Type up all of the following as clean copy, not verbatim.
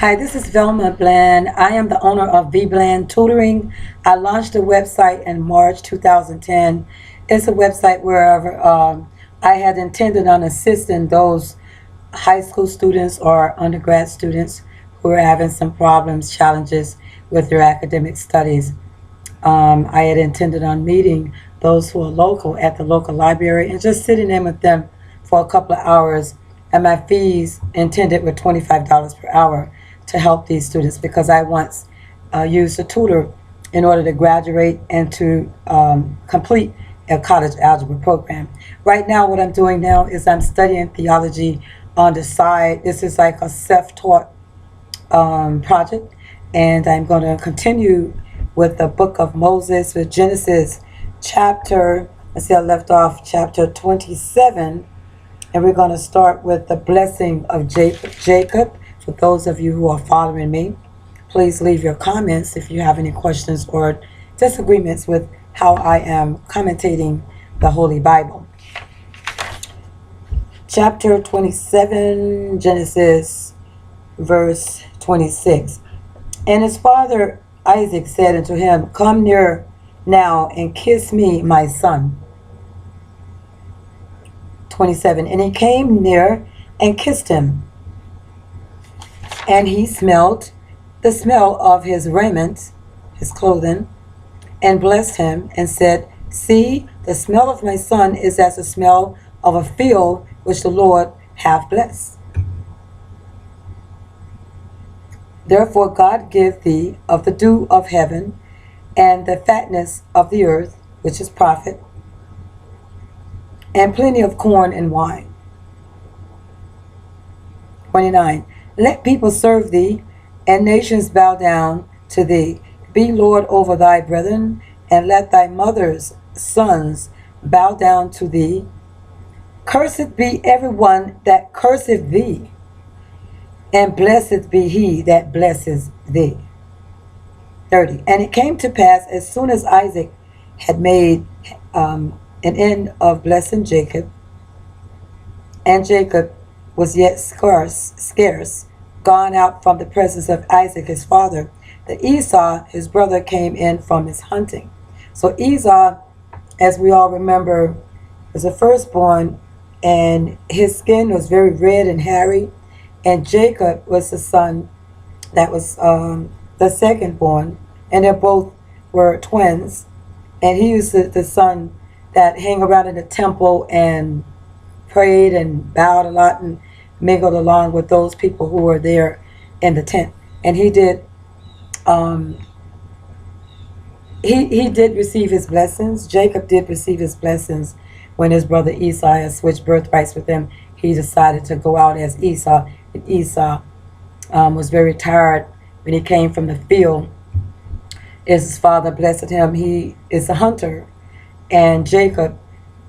Hi, this is Velma Bland. I am the owner of V Bland Tutoring. I launched a website in March 2010. It's a website where I had intended on assisting those high school students or undergrad students who are having some problems, challenges with their academic studies. I had intended on meeting those who are local at the local library and just sitting in with them for a couple of hours. And my fees intended were $25 per hour to help these students because I once used a tutor in order to graduate and to complete a college algebra program. Right now, what I'm doing now is I'm studying theology on the side. This is like a self-taught project, and I'm going to continue with the book of Moses with Genesis chapter, let's see, I left off chapter 27, and we're going to start with the blessing of Jacob. For those of you who are following me, please leave your comments if you have any questions or disagreements with how I am commentating the Holy Bible. Chapter 27, Genesis, verse 26. And his father Isaac said unto him, Come near now and kiss me, my son. 27. And he came near and kissed him. And he smelled the smell of his raiment, his clothing, and blessed him, and said, See, the smell of my son is as the smell of a field which the Lord hath blessed. Therefore God give thee of the dew of heaven, and the fatness of the earth, which is profit, and plenty of corn and wine. 29. Let people serve thee, and nations bow down to thee. Be Lord over thy brethren, and let thy mother's sons bow down to thee. Cursed be every one that curseth thee, and blessed be he that blesses thee. 30. And it came to pass, as soon as Isaac had made an end of blessing Jacob, and Jacob was yet scarce gone out from the presence of Isaac his father, that Esau his brother came in from his hunting. So Esau, as we all remember, was the firstborn, and his skin was very red and hairy, and Jacob was the son that was the secondborn, and they both were twins, and he was the son that hang around in the temple and prayed and bowed a lot and mingled along with those people who were there in the tent. And he did he did receive his blessings. Jacob did receive his blessings when his brother Esau had switched birthrights with him. He decided to go out as Esau. And Esau was very tired when he came from the field. As his father blessed him, he is a hunter. And Jacob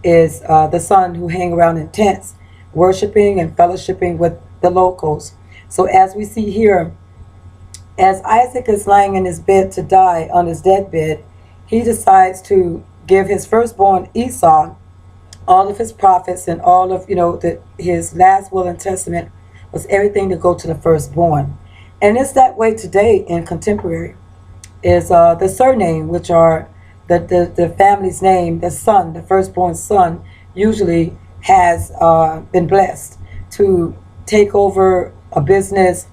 is the son who hang around in tents, worshiping and fellowshipping with the locals. So as we see here, as Isaac is lying in his bed to die on his deathbed, he decides to give his firstborn Esau all of his profits and all of, his last will and testament was everything to go to the firstborn. And it's that way today in contemporary, is the surname, which are the family's name, the son, the firstborn son, usually has been blessed to take over a business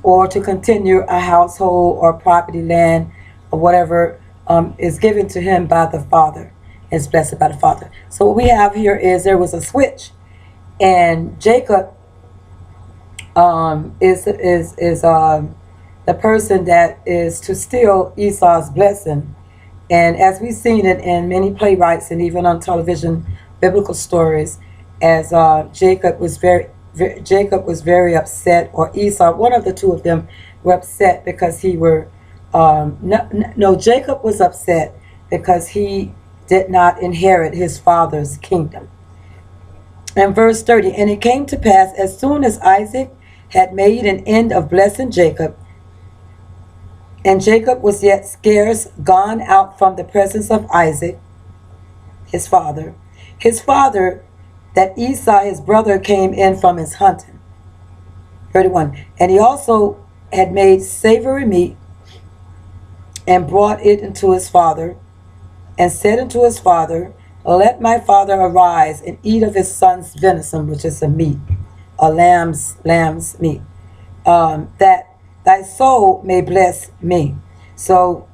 or to continue a household or property, land, or whatever is given to him by the father, is blessed by the father. So what we have here is there was a switch, and Jacob is the person that is to steal Esau's blessing. And as we've seen it in many playwrights and even on television, biblical stories, as Jacob was very upset, or Esau, one of the two of them, were upset because Jacob was upset because he did not inherit his father's kingdom. And verse 30, and it came to pass, as soon as Isaac had made an end of blessing Jacob, and Jacob was yet scarce gone out from the presence of Isaac, his father, that Esau his brother came in from his hunting. 31. And he also had made savory meat and brought it into his father, and said unto his father, let my father arise and eat of his son's venison, which is a meat, a lamb's meat, that thy soul may bless me. So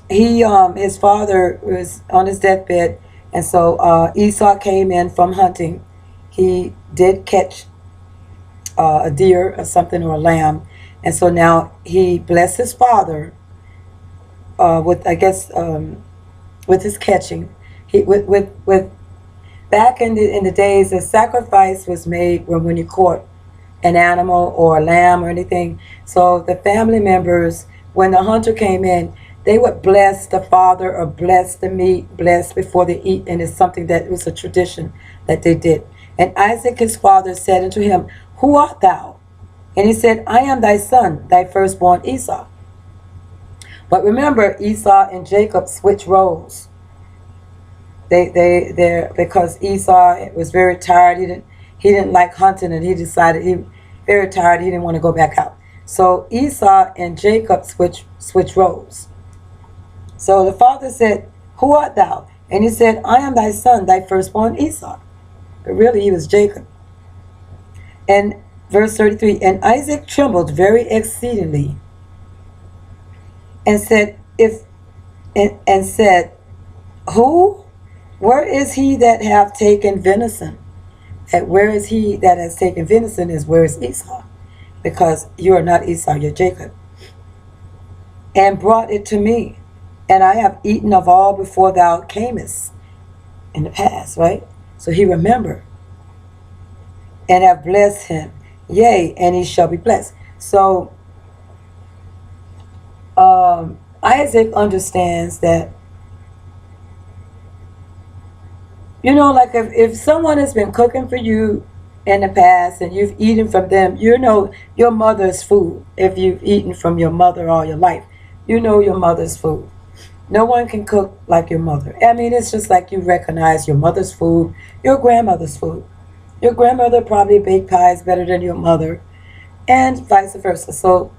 his father was on his deathbed, and so Esau came in from hunting. He did catch a deer or something, or a lamb, and so now he blessed his father with, I guess, with his catching. He with back in the days, a sacrifice was made when you caught an animal or a lamb or anything. So the family members, when the hunter came in, they would bless the father or bless the meat, bless before they eat, and it's something that was a tradition that they did. And Isaac his father said unto him, who art thou? And he said, I am thy son, thy firstborn Esau. But remember, Esau and Jacob switched roles. Because Esau was very tired. He didn't like hunting, and he decided he very tired. He didn't want to go back out. So Esau and Jacob switched roles. So the father said, who art thou? And he said, I am thy son, thy firstborn Esau. But really he was Jacob. And verse 33, and Isaac trembled very exceedingly, and said, and said, who? Where is he that hath taken venison? And where is he that has taken venison is, where is Esau? Because you are not Esau, you're Jacob. And brought it to me, and I have eaten of all before thou camest. In the past, right? So he remembered, and have blessed him. Yea, and he shall be blessed. So Isaac understands that, like if someone has been cooking for you in the past and you've eaten from them, your mother's food. If you've eaten from your mother all your life, your mother's food. No one can cook like your mother. I mean, it's just like you recognize your mother's food, your grandmother's food. Your grandmother probably baked pies better than your mother, and vice versa. So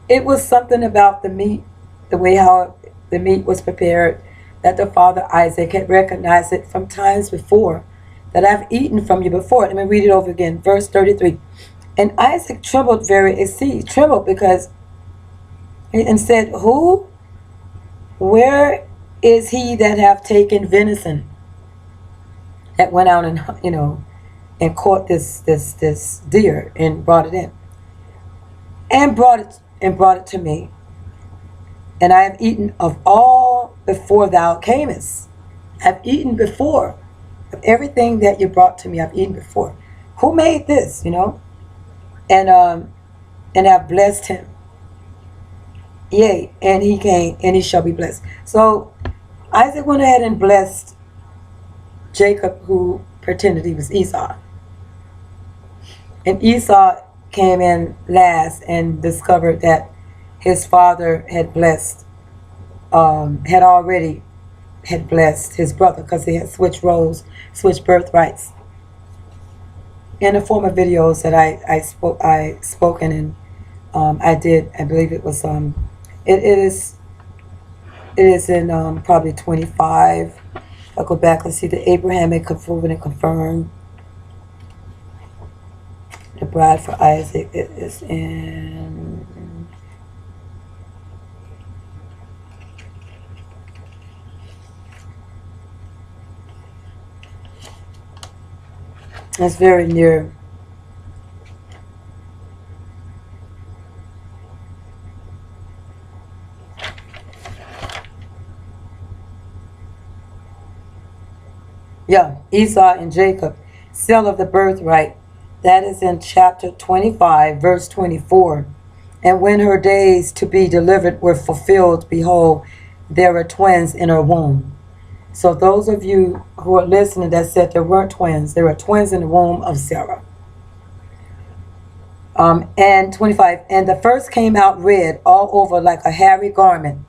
it was something about the meat, the way how the meat was prepared, that the father Isaac had recognized it from times before, that I've eaten from you before. Let me read it over again. Verse 33. And Isaac trembled very exceedingly, trembled because, and said, who? Where is he that hath taken venison? That went out and, and caught this deer and brought it in. And brought it to me. And I have eaten of all before thou camest. I've eaten before. Of everything that you brought to me, I've eaten before. Who made this, And have blessed him. Yea, and he came, and he shall be blessed. So Isaac went ahead and blessed Jacob, who pretended he was Esau. And Esau came in last and discovered that his father had already blessed his brother, because they had switched roles, switched birthrights. In the former videos that I spoken in, I believe it was it is in probably 25. I'll go back and see the Abrahamic proven and confirmed. The bride for Isaac, it is in it's very near. Yeah, Esau and Jacob, sale of the birthright. That is in chapter 25, verse 24. And when her days to be delivered were fulfilled, behold, there were twins in her womb. So those of you who are listening that said there weren't twins, there were twins in the womb of Sarah. And 25, and the first came out red all over like a hairy garment.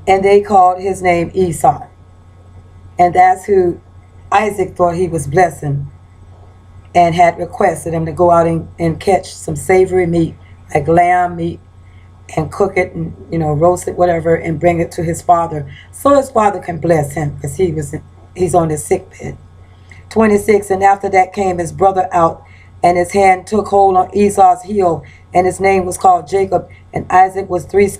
And they called his name Esau. And that's who Isaac thought he was blessing, and had requested him to go out and catch some savory meat like lamb meat, and cook it and roast it, whatever, and bring it to his father, so his father can bless him because he's on his sick bed. 26. And after that came his brother out, and his hand took hold on Esau's heel, and his name was called Jacob. And Isaac was 80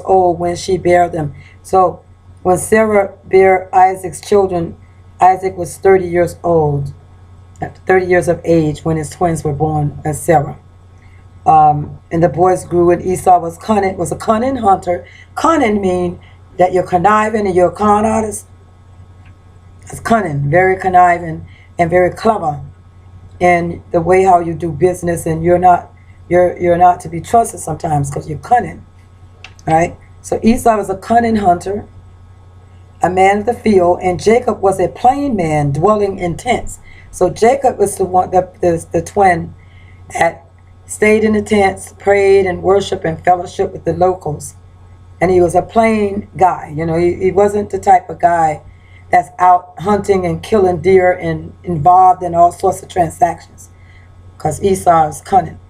old when she bare them. So when Sarah bare Isaac's children, Isaac was 30 years old, 30 years of age when his twins were born as Sarah. And the boys grew, and Esau was a cunning hunter. Cunning mean that you're conniving and you're a con artist. It's cunning, very conniving and very clever in the way how you do business, and you're not to be trusted sometimes because you're cunning, right? So Esau was a cunning hunter, a man of the field, and Jacob was a plain man dwelling in tents. So Jacob was the twin that stayed in the tents, prayed and worshiped and fellowship with the locals. And he was a plain guy. He wasn't the type of guy that's out hunting and killing deer and involved in all sorts of transactions, because Esau is cunning.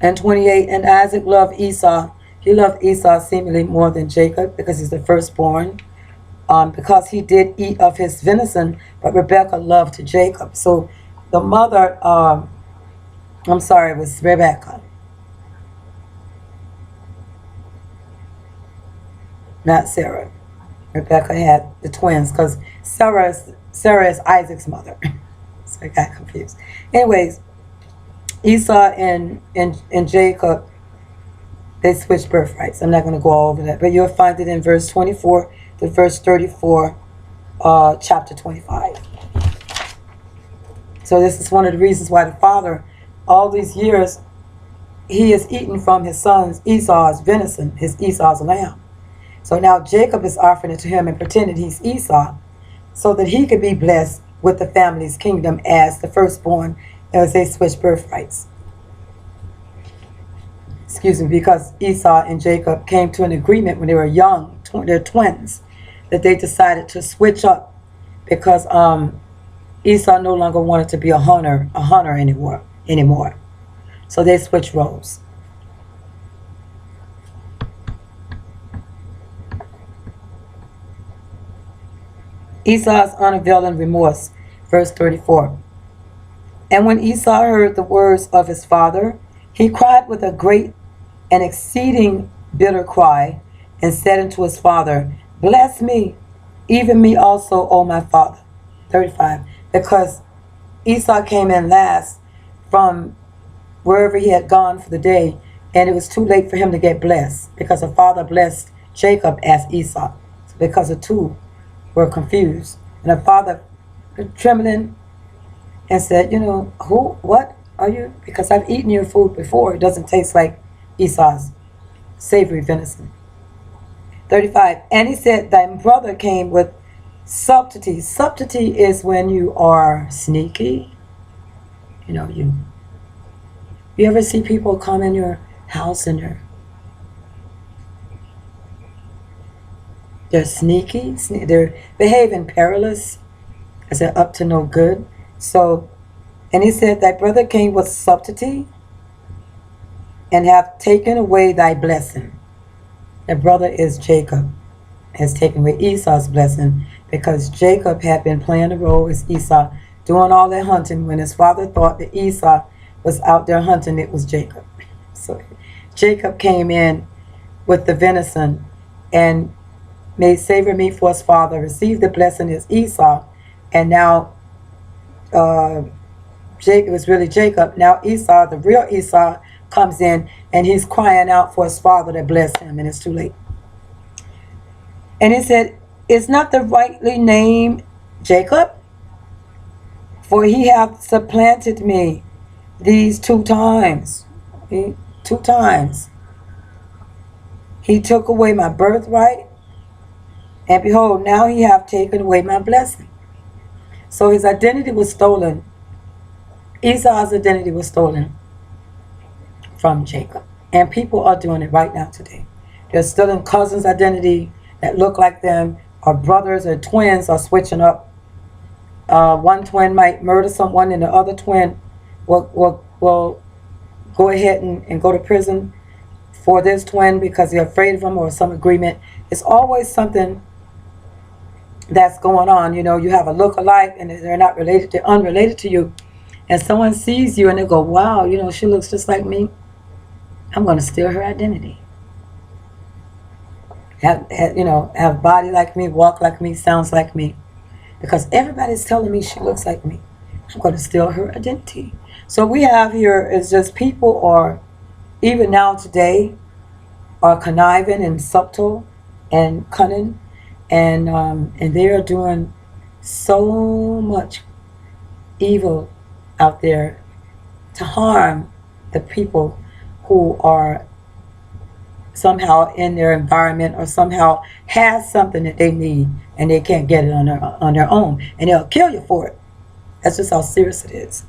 And 28, and Isaac loved Esau. He loved Esau seemingly more than Jacob because he's the firstborn, because he did eat of his venison, but Rebekah loved Jacob. So the mother, it was Rebekah. Not Sarah. Rebekah had the twins because Sarah is Isaac's mother. So I got confused. Anyways, Esau and Jacob, they switched birthrights. I'm not going to go all over that, but you'll find it in verse 24 to verse 34, chapter 25. So this is one of the reasons why the father, all these years, he is eating from his son's Esau's venison, his Esau's lamb. So now Jacob is offering it to him and pretending he's Esau, so that he could be blessed with the family's kingdom as the firstborn, as they switch birthrights. Because Esau and Jacob came to an agreement when they were young, they're twins, that they decided to switch up because Esau no longer wanted to be a hunter anymore. So they switched roles. Esau's unavailing remorse, verse 34. And when Esau heard the words of his father, he cried with a great and exceeding bitter cry, and said unto his father, Bless me, even me also, O my father. 35. Because Esau came in last from wherever he had gone for the day, and it was too late for him to get blessed, because the father blessed Jacob as Esau. So because the two were confused, and the father trembling and said, what are you? Because I've eaten your food before. It doesn't taste like Esau's savory venison. 35. And he said, Thy brother came with subtlety. Subtlety is when you are sneaky. You ever see people come in your house and they're sneaky, they're behaving perilous, as they're up to no good. So, and he said, Thy brother came with subtlety, and have taken away thy blessing. The brother is Jacob, has taken away Esau's blessing, because Jacob had been playing the role as Esau, doing all that hunting. When his father thought that Esau was out there hunting, it was Jacob. So Jacob came in with the venison and made savory meat for his father, received the blessing as Esau, and now Jacob, it was really Jacob. Now Esau, the real Esau, comes in and he's crying out for his father to bless him, and it's too late. And he said, Is not the rightly name Jacob? For he hath supplanted me these 2 times. 2 times. He took away my birthright, and behold, now he hath taken away my blessing. So his identity was stolen. Esau's identity was stolen from Jacob. And people are doing it right now today. They're stealing cousins' identity that look like them, or brothers or twins are switching up. One twin might murder someone, and the other twin will will go ahead and go to prison for this twin because they're afraid of him or some agreement. It's always something that's going on. You know, you have a look-alike and they're not related, they're unrelated to you. And someone sees you and they go, wow, you know, she looks just like me. I'm going to steal her identity. Have body like me, walk like me, sounds like me. Because everybody's telling me she looks like me. I'm going to steal her identity. So we have here is just people are, even now today, are conniving and subtle and cunning. And they are doing so much evil out there to harm the people who are somehow in their environment or somehow has something that they need and they can't get it on their own, and they'll kill you for it. That's just how serious it is.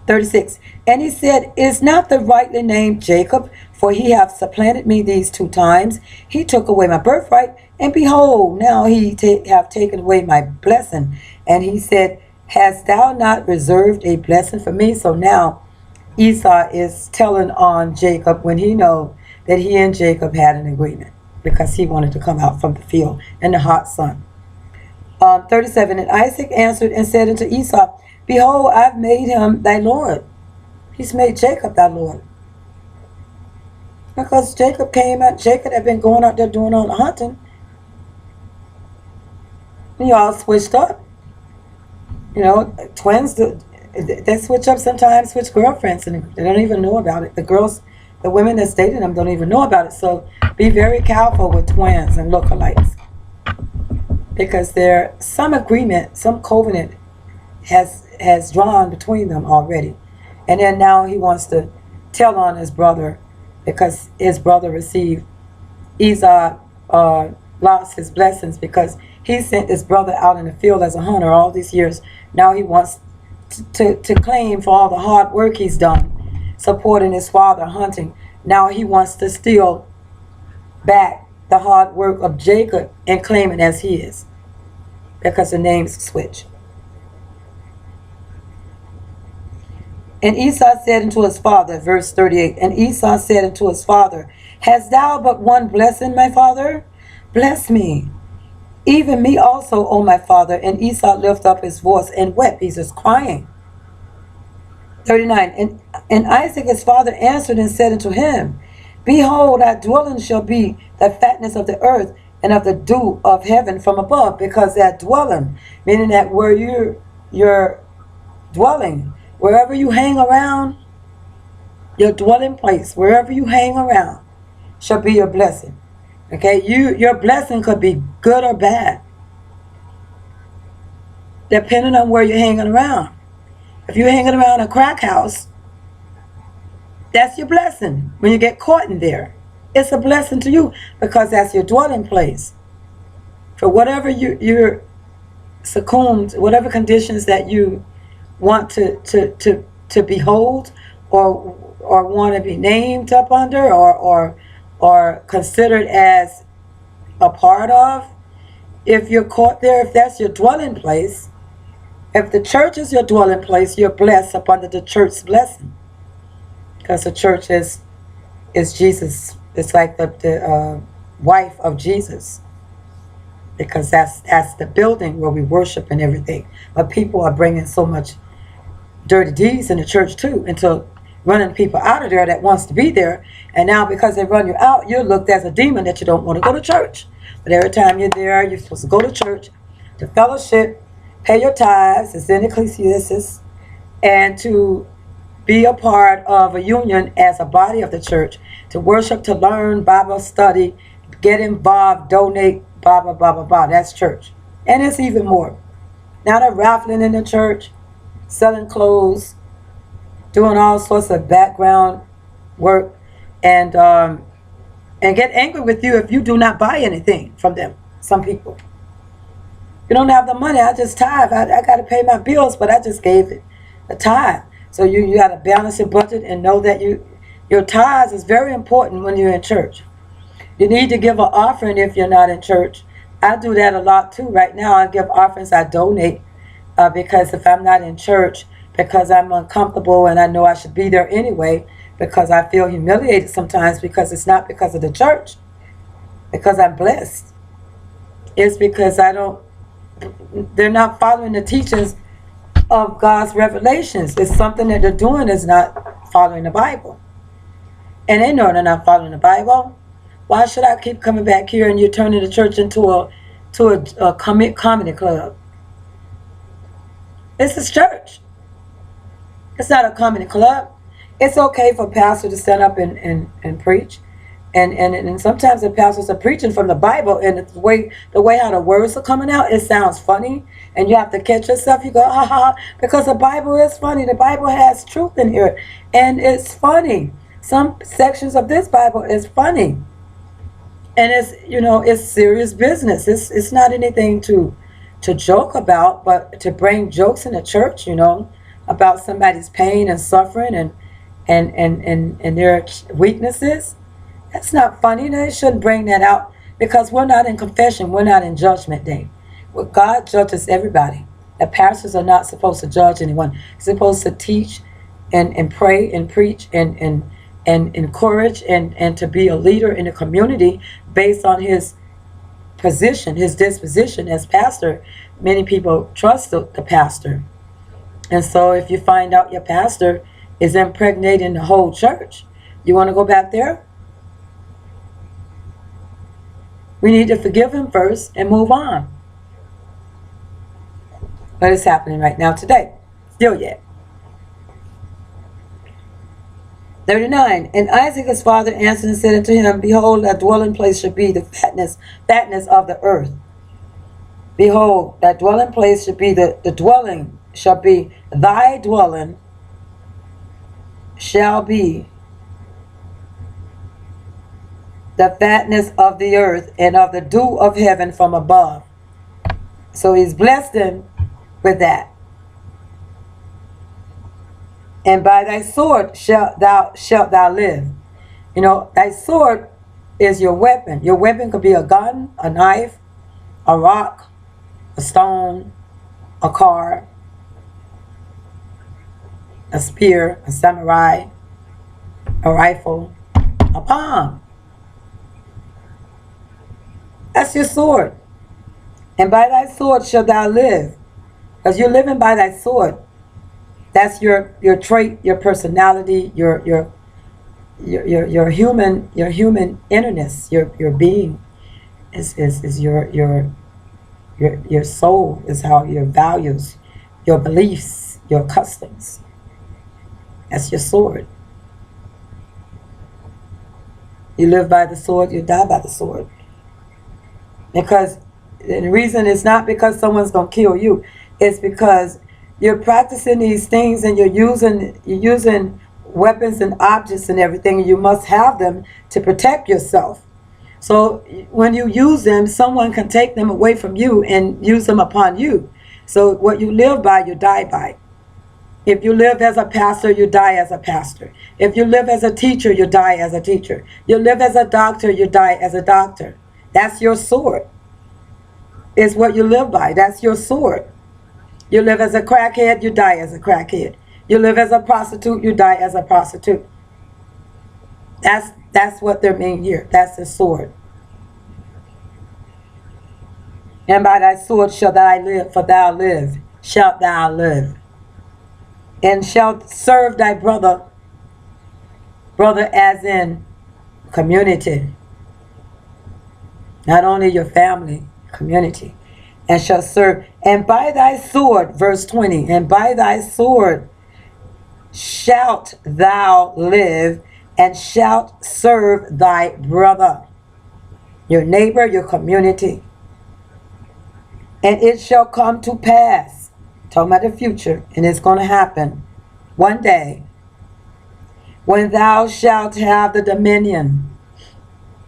36. And he said, is not the rightly named Jacob, for he hath supplanted me these 2 times. He took away my birthright, and behold, now he hath taken away my blessing. And he said, hast thou not reserved a blessing for me? So now Esau is telling on Jacob when he know that he and Jacob had an agreement because he wanted to come out from the field in the hot sun. 37. And Isaac answered and said unto Esau, behold, I've made him thy Lord. He's made Jacob thy Lord. Because Jacob had been going out there doing all the hunting. And y'all switched up. You know, twins, they switch up sometimes, switch girlfriends, and they don't even know about it. The women that's dating them don't even know about it. So be very careful with twins and lookalikes. Because there's some agreement, some covenant has drawn between them already. And then now he wants to tell on his brother because his brother received, Esau lost his blessings because he sent his brother out in the field as a hunter all these years. Now he wants to claim for all the hard work he's done, supporting his father hunting. Now he wants to steal back the hard work of Jacob and claim it as his because the names switch. And Esau said unto his father, verse 38, and Esau said unto his father, hast thou but one blessing, my father? Bless me, even me also, O my father. And Esau lifted up his voice and wept. He's just crying. 39. And Isaac his father answered and said unto him, behold, thy dwelling shall be the fatness of the earth and of the dew of heaven from above. Because that dwelling, meaning that where you're dwelling, wherever you hang around, your dwelling place, wherever you hang around, shall be your blessing. Okay, your blessing could be good or bad, depending on where you're hanging around. If you're hanging around a crack house, that's your blessing. When you get caught in there, it's a blessing to you because that's your dwelling place. For whatever you're succumbed, whatever conditions that you want to behold or want to be named up under or considered as a part of, if you're caught there, if that's your dwelling place, if the church is your dwelling place, you're blessed up under the church's blessing. Because the church is Jesus. It's like the wife of Jesus. Because that's the building where we worship and everything. But people are bringing so much dirty deeds in the church too, until running people out of there that wants to be there. And now because they run you out, you're looked as a demon that you don't want to go to church. But every time you're there, you're supposed to go to church, to fellowship, pay your tithes, as in ecclesiastes, and to be a part of a union as a body of the church, to worship, to learn, Bible study, get involved, donate, blah, blah, blah, blah, blah. That's church. And it's even more. Now they're raffling in the church, selling clothes, doing all sorts of background work, and get angry with you if you do not buy anything from them. Some people, you don't have the money. I just tithe. I got to pay my bills, but I just gave it a tithe. So you got to balance your budget and know that your tithes is very important when you're in church. You need to give an offering if you're not in church. I do that a lot too. Right now, I give offerings. I donate because if I'm not in church, because I'm uncomfortable and I know I should be there anyway, because I feel humiliated sometimes, because it's not because of the church, because I'm blessed. It's because they're not following the teachings of God's revelations. It's something that they're doing is not following the Bible. And they know they're not following the Bible. Why should I keep coming back here and you're turning the church into a comedy club? This is church. It's not a comedy club. It's okay for a pastor to stand up and preach. And sometimes the pastors are preaching from the Bible, and the way how the words are coming out, it sounds funny, and you have to catch yourself. You go, ha ha, because the Bible is funny. The Bible has truth in here, and it's funny. Some sections of this Bible is funny, and it's serious business. It's not anything to joke about, but to bring jokes in the church, about somebody's pain and suffering and their weaknesses. That's not funny. They shouldn't bring that out, because we're not in confession. We're not in judgment day. Well, God judges everybody. The pastors are not supposed to judge anyone. They're supposed to teach and pray and preach and encourage and to be a leader in the community based on his position, his disposition as pastor. Many people trust the pastor. And so if you find out your pastor is impregnating the whole church, you want to go back there? We need to forgive him first and move on. But it's happening right now today. Still yet. 39. And Isaac his father answered and said unto him, Behold, thy dwelling place shall be the fatness of the earth. Behold, thy dwelling place shall be the dwelling, shall be thy dwelling, shall be the fatness of the earth and of the dew of heaven from above. So he's blessed him with that. And by thy sword shalt thou live. Thy sword is your weapon. Your weapon could be a gun, a knife, a rock, a stone, a car, a spear, a samurai, a rifle, a palm. That's your sword. And by thy sword shalt thou live. Because you're living by thy sword. That's your trait, your personality, your human innerness, your being is your soul, is how your values, your beliefs, your customs. That's your sword. You live by the sword, you die by the sword. Because the reason is not because someone's going to kill you. It's because you're practicing these things and you're using weapons and objects and everything. You must have them to protect yourself. So when you use them, someone can take them away from you and use them upon you. So what you live by, you die by. If you live as a pastor, you die as a pastor. If you live as a teacher, you die as a teacher. You live as a doctor, you die as a doctor. That's your sword. It's what you live by. That's your sword. You live as a crackhead, you die as a crackhead. You live as a prostitute, you die as a prostitute. That's what they're meaning here. That's the sword. And by thy sword shalt thou live, for thou live, shalt thou live. And shalt serve thy brother as in community. Not only your family, community. And shall serve. And by thy sword, verse 20, and by thy sword shalt thou live, and shalt serve thy brother, your neighbor, your community. And it shall come to pass, talking about the future, and it's going to happen one day, when thou shalt have the dominion,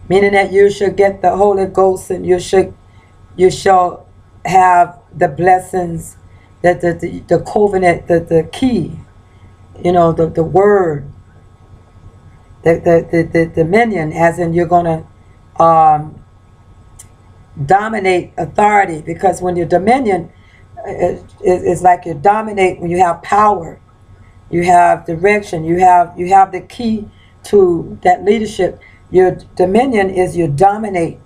meaning that you shall get the Holy Ghost, and you shall have the blessings, the covenant, the key, the word, the dominion, as in you're going to dominate authority, because when you're dominion, it's like you dominate when you have power, you have direction, you have the key to that leadership. Your dominion is you dominate.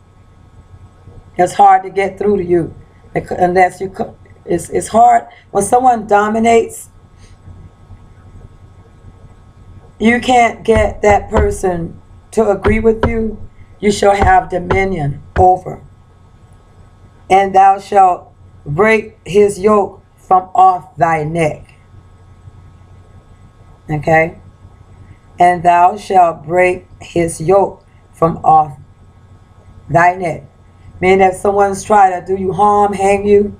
It's hard to get through to you unless you. It's hard when someone dominates. You can't get that person to agree with you. You shall have dominion over, and thou shalt break his yoke from off thy neck. Okay? And thou shalt break his yoke from off thy neck. Meaning if someone's trying to do you harm, hang you,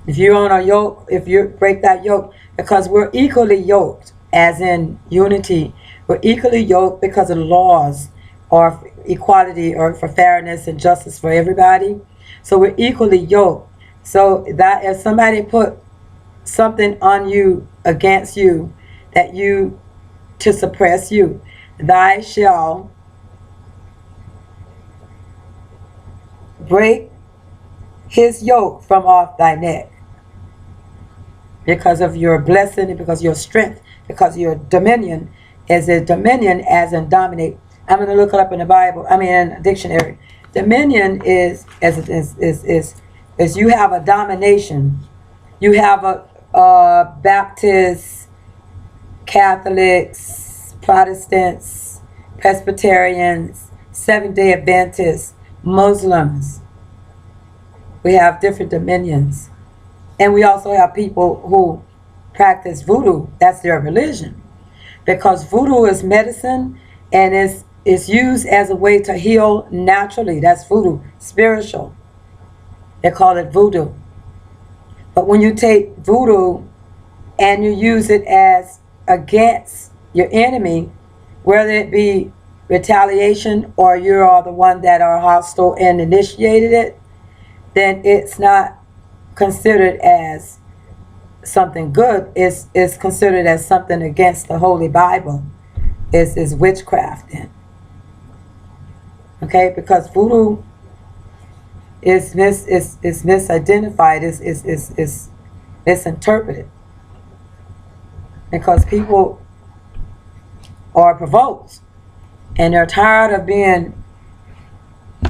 if you're on a yoke, if you break that yoke, because we're equally yoked, as in unity, we're equally yoked because of the laws or for equality or for fairness and justice for everybody. So we're equally yoked. So that if somebody put something on you, against you, that you, to suppress you, thou shalt break his yoke from off thy neck, because of your blessing and because of your strength, because your dominion is a dominion as in dominate. I'm going to look it up in the Bible. I mean in a dictionary. Dominion is you have a domination. You have a Baptists, Catholics, Protestants, Presbyterians, Seventh-day Adventists, Muslims. We have different dominions. And we also have people who practice voodoo. That's their religion. Because voodoo is medicine and it's used as a way to heal naturally. That's voodoo, spiritual. They call it voodoo. But when you take voodoo and you use it as against your enemy, whether it be retaliation or you are the one that are hostile and initiated it, then it's not considered as something good. It's considered as something against the Holy Bible. It's witchcraft then. Okay, because voodoo is misidentified, is misinterpreted. Because people are provoked and they're tired of being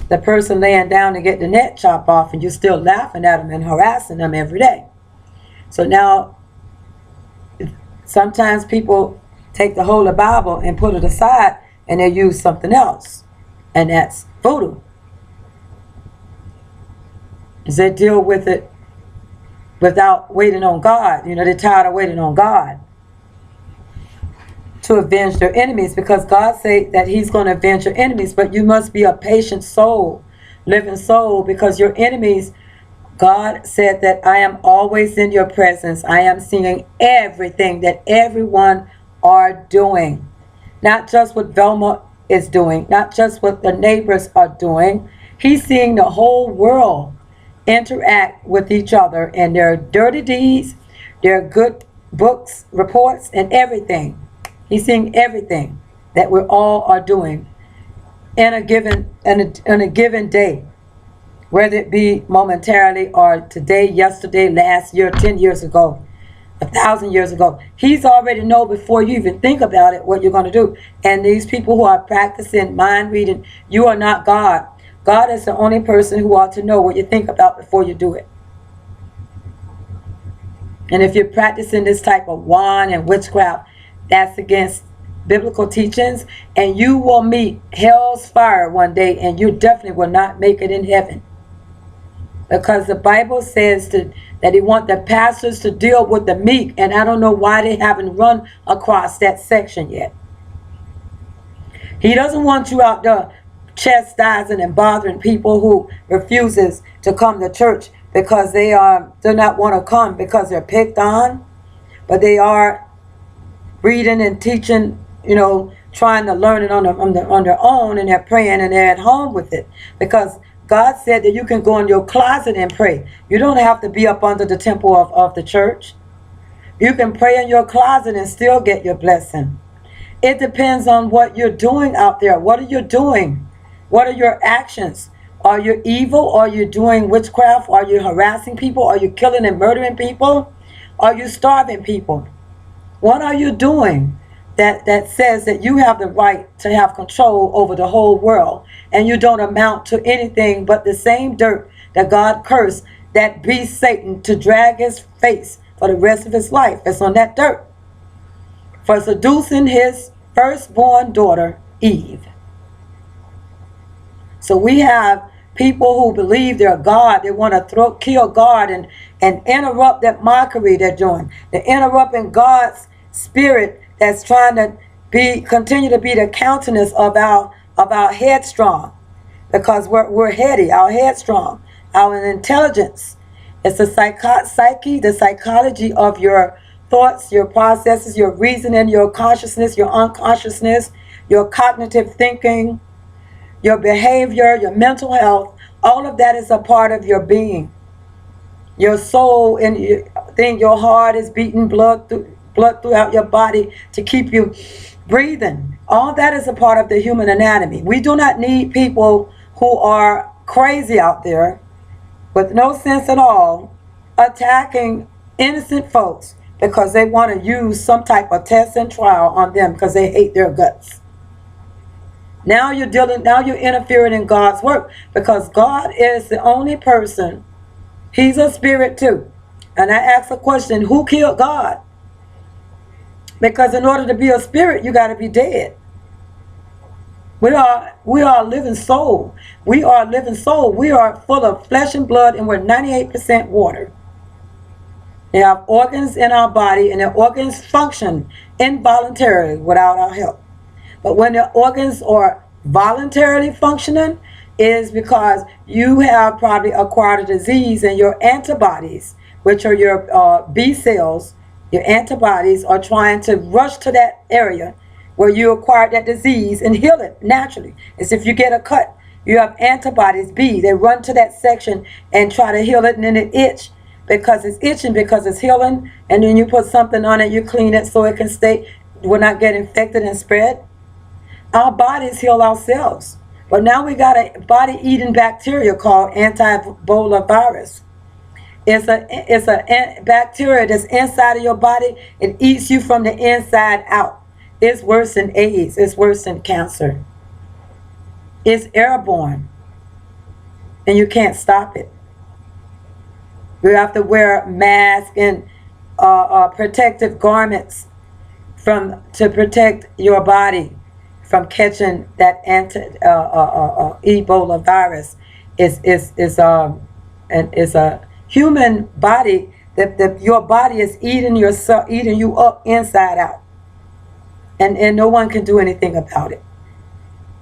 the person laying down to get the neck chopped off and you're still laughing at them and harassing them every day. So now sometimes people take the Holy Bible and put it aside and they use something else, and that's voodoo. As they deal with it without waiting on God. You know, they're tired of waiting on God to avenge their enemies, because God said that he's going to avenge your enemies, but you must be a patient soul, living soul, because your enemies, God said that I am always in your presence. I am seeing everything that everyone are doing. Not just what Velma is doing, not just what the neighbors are doing. He's seeing the whole world interact with each other and their dirty deeds, their good books, reports, and everything. He's seeing everything that we all are doing in a given day, whether it be momentarily or today, yesterday, last year, 10 years ago, 1,000 years ago. He's already know before you even think about it what you're going to do. And these people who are practicing mind reading, you are not God. God is the only person who ought to know what you think about before you do it. And if you're practicing this type of wand and witchcraft, that's against biblical teachings, and you will meet hell's fire one day, and you definitely will not make it in heaven. Because the Bible says that he wants the pastors to deal with the meek, and I don't know why they haven't run across that section yet. He doesn't want you out there chastising and bothering people who refuses to come to church because they do not want to come because they're picked on, but they are reading and teaching, trying to learn it on their own, and they're praying and they're at home with it. Because God said that you can go in your closet and pray. You don't have to be up under the temple of the church. You can pray in your closet and still get your blessing. It depends on what you're doing out there. What are you doing? What are your actions? Are you evil? Are you doing witchcraft? Are you harassing people? Are you killing and murdering people? Are you starving people? What are you doing that says that you have the right to have control over the whole world, and you don't amount to anything but the same dirt that God cursed that beast Satan to drag his face for the rest of his life? It's on that dirt for seducing his firstborn daughter, Eve. So we have people who believe they're God. They want to kill God and interrupt that mockery they're doing. They're interrupting God's spirit that's trying to continue to be the countenance of our headstrong, because we're heady, our headstrong, our intelligence. It's the psyche, the psychology of your thoughts, your processes, your reasoning, your consciousness, your unconsciousness, your cognitive thinking, your behavior, your mental health. All of that is a part of your being. Your soul and your heart is beating blood throughout your body to keep you breathing. All that is a part of the human anatomy. We do not need people who are crazy out there with no sense at all attacking innocent folks because they want to use some type of test and trial on them because they hate their guts. Now you're interfering in God's work, because God is the only person. He's a spirit too. And I ask a question, who killed God? Because in order to be a spirit, you got to be dead. We are a living soul. We are a living soul. We are full of flesh and blood, and we're 98% water. They have organs in our body, and their organs function involuntarily without our help. But when the organs are voluntarily functioning, is because you have probably acquired a disease, and your antibodies, which are your B cells, your antibodies are trying to rush to that area where you acquired that disease and heal it naturally. As if you get a cut, you have antibodies B. They run to that section and try to heal it, and then it itch because it's itching, because it's healing. And then you put something on it, you clean it so it can will not get infected and spread. Our bodies heal ourselves. But now we got a body-eating bacteria called anti-Ebola virus. It's a bacteria that's inside of your body. It eats you from the inside out. It's worse than AIDS. It's worse than cancer. It's airborne, and you can't stop it. You have to wear masks and protective garments to protect your body from catching that Ebola virus. Is a human body that your body is eating you up inside out, and no one can do anything about it.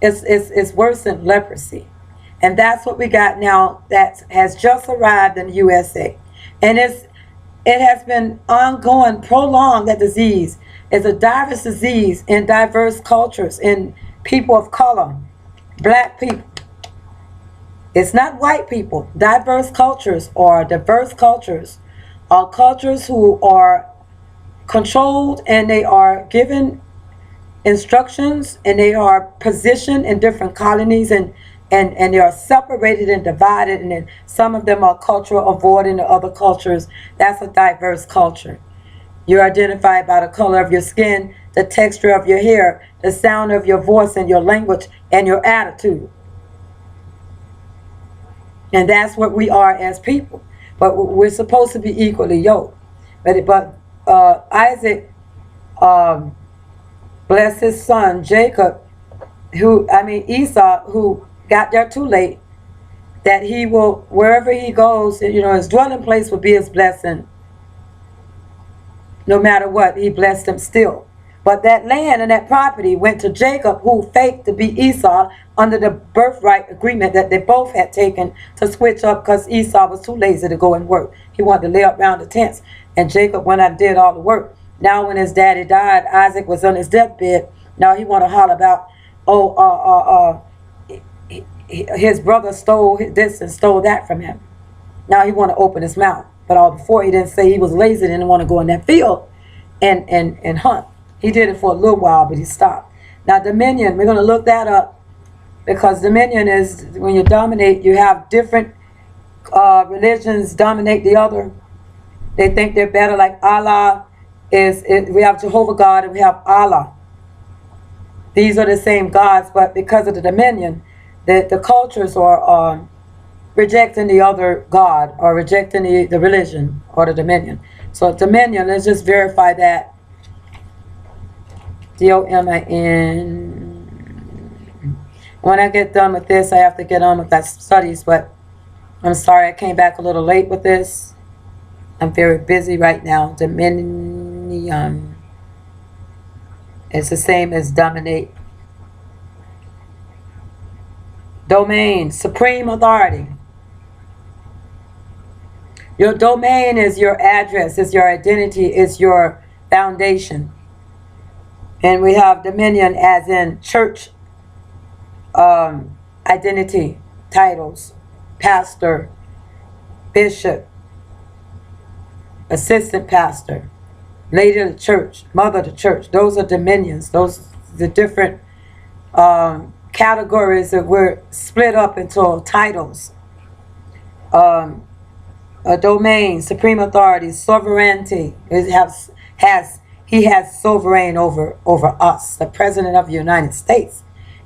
It's worse than leprosy, and that's what we got now. That has just arrived in the USA, and it has been ongoing, prolonged. That disease is a diverse disease in diverse cultures, in people of color, black people. It's not white people. Diverse cultures or diverse cultures are cultures who are controlled, and they are given instructions, and they are positioned in different colonies, and they are separated and divided, and then some of them are cultural avoiding the other cultures. That's a diverse culture. You're identified by the color of your skin, the texture of your hair, the sound of your voice, and your language, and your attitude. And that's what we are as people. But we're supposed to be equally yoked. But Isaac blessed his son Jacob, Esau, who got there too late, that he will, wherever he goes, his dwelling place will be his blessing. No matter what, he blessed him still. But that land and that property went to Jacob, who faked to be Esau under the birthright agreement that they both had taken to switch up, because Esau was too lazy to go and work. He wanted to lay up around the tents, and Jacob went out and did all the work. Now when his daddy died, Isaac was on his deathbed. Now he want to holler about, his brother stole this and stole that from him. Now he want to open his mouth. But before, he didn't say he was lazy and didn't want to go in that field and hunt. He did it for a little while, but he stopped. Now dominion, we're going to look that up. because dominion is when you dominate, you have different religions dominate the other. They think they're better, like Allah we have Jehovah God and we have Allah. These are the same gods, but because of the dominion, the cultures are rejecting the other God or rejecting the religion or the dominion. So dominion, let's just verify that. D-O-M-I-N. When I get done with this, I have to get on with that studies, but I'm sorry I came back a little late with this. I'm very busy right now. Dominion. It's the same as dominate. Domain, supreme authority. Your domain is your address, is your identity, is your foundation. And we have dominion as in church identity, titles, pastor, bishop, assistant pastor, lady of the church, mother of the church. Those are dominions. Those are the different categories that were split up into titles. A domain, supreme authority, sovereignty. He has sovereign over us. The President of the United States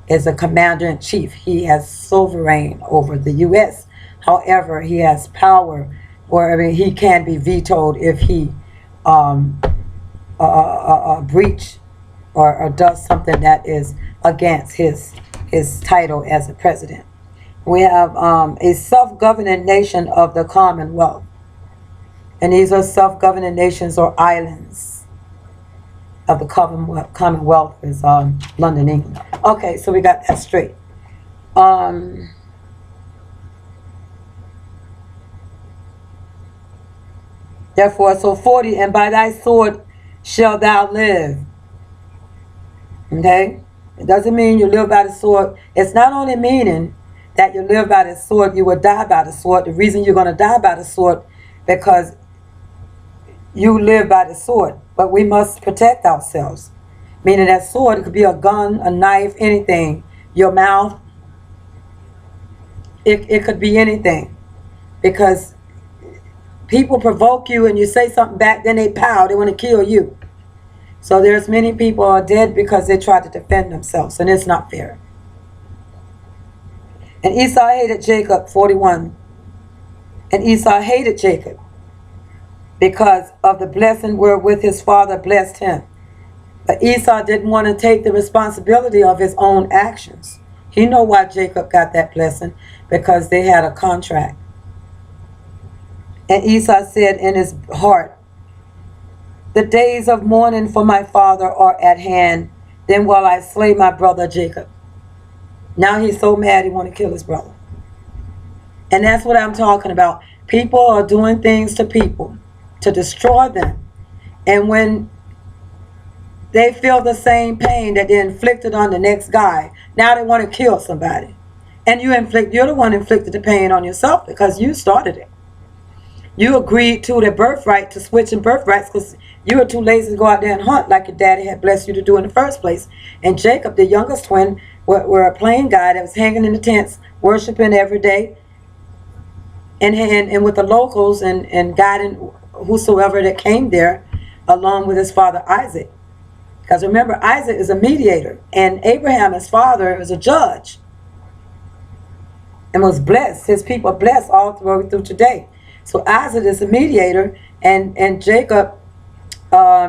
is a commander-in-chief. He has sovereign over the U.S. However, he has power, or he can be vetoed if he breach or does something that is against his title as a president. We have a self-governing nation of the Commonwealth. And these are self-governing nations or islands of the Commonwealth is London, England. Okay, so we got that straight. Therefore, so 40, and by thy sword shalt thou live. Okay? It doesn't mean you live by the sword. It's not only meaning that you live by the sword, you will die by the sword. The reason you're going to die by the sword, because you live by the sword. But we must protect ourselves. Meaning that sword, it could be a gun, a knife, anything. Your mouth, it could be anything. Because people provoke you and you say something back, then they pow, they want to kill you. So there's many people are dead because they tried to defend themselves, and it's not fair. And Esau hated Jacob, 41. And Esau hated Jacob because of the blessing wherewith his father blessed him. But Esau didn't want to take the responsibility of his own actions. He knew why Jacob got that blessing, because they had a contract. And Esau said in his heart, the days of mourning for my father are at hand, then will I slay my brother Jacob. Now he's so mad he want to kill his brother. And that's what I'm talking about. People are doing things to people to destroy them. And when they feel the same pain that they inflicted on the next guy, now they want to kill somebody. And you're the one who inflicted the pain on yourself, because you started it. You agreed to the birthright, to switching birthrights, because you were too lazy to go out there and hunt like your daddy had blessed you to do in the first place. And Jacob, the youngest twin, were a plain guy that was hanging in the tents, worshiping every day, and with the locals and guiding whosoever that came there, along with his father Isaac. Because remember, Isaac is a mediator, and Abraham, his father, is a judge, and was blessed. His people blessed all through today. So Isaac is a mediator, and Jacob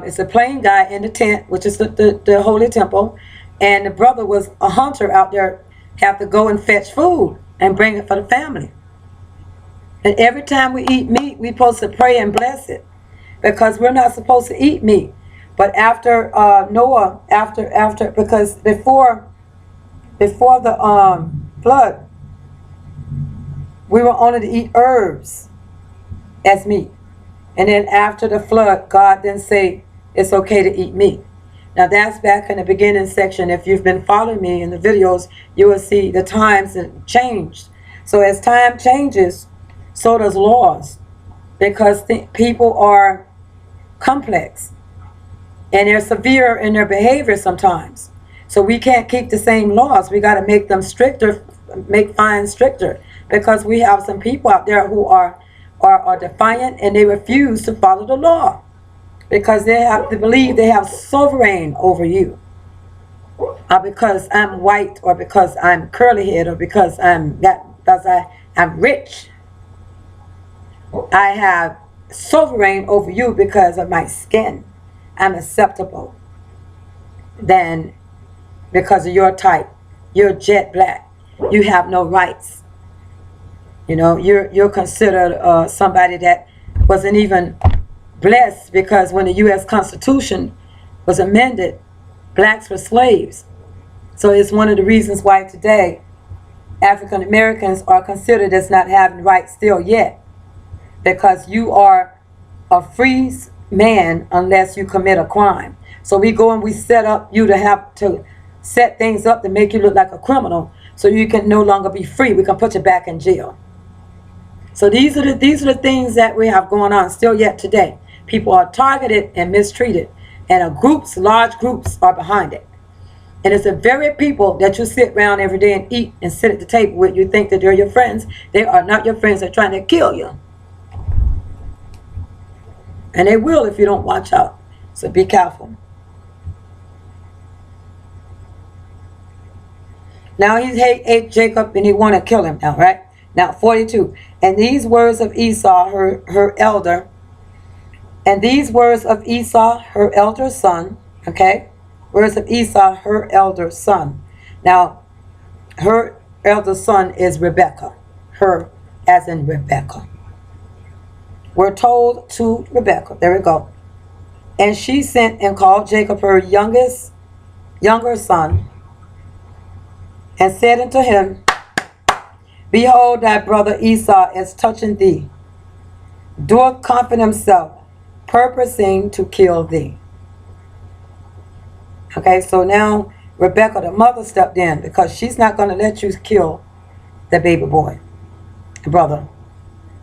is a plain guy in the tent, which is the holy temple, and the brother was a hunter out there, have to go and fetch food and bring it for the family. And every time we eat meat, we're supposed to pray and bless it, because we're not supposed to eat meat. But after Noah, because before the flood, we were only to eat herbs as meat. And then after the flood, God then say it's okay to eat meat. Now that's back in the beginning section. If you've been following me in the videos, you will see the times have changed. So as time changes, so does laws, because people are complex and they're severe in their behavior sometimes. So we can't keep the same laws. We got to make them stricter, make fines stricter, because we have some people out there who are defiant, and they refuse to follow the law because they have to believe they have sovereign over you. Because I'm white, or because I'm curly head, or because I'm rich. I have sovereign over you because of my skin. I'm acceptable. Then because of your type, you're jet black. You have no rights. You know, you're considered somebody that wasn't even blessed, because when the U.S. Constitution was amended, blacks were slaves. So it's one of the reasons why today African Americans are considered as not having rights still yet, because you are a free man unless you commit a crime. So we go and we set up you to have to set things up to make you look like a criminal, so you can no longer be free. We can put you back in jail. So these are the things that we have going on still yet today. People are targeted and mistreated, and large groups are behind it. And it's the very people that you sit around every day and eat and sit at the table with. You think that they're your friends. They are not your friends. They're trying to kill you. And they will if you don't watch out. So be careful. Now he hate Jacob, and he want to kill him now, right? Now 42. And these words of Esau, her elder, and these words of Esau, her elder son, okay? Words of Esau, her elder son. Now, her elder son is Rebekah. Her as in Rebekah. We're told to Rebekah. There we go. And she sent and called Jacob her younger son, and said unto him, Behold, thy brother Esau is touching thee, doeth comfort himself, purposing to kill thee. Okay, so now Rebecca, the mother, stepped in, because she's not going to let you kill the baby boy, the brother,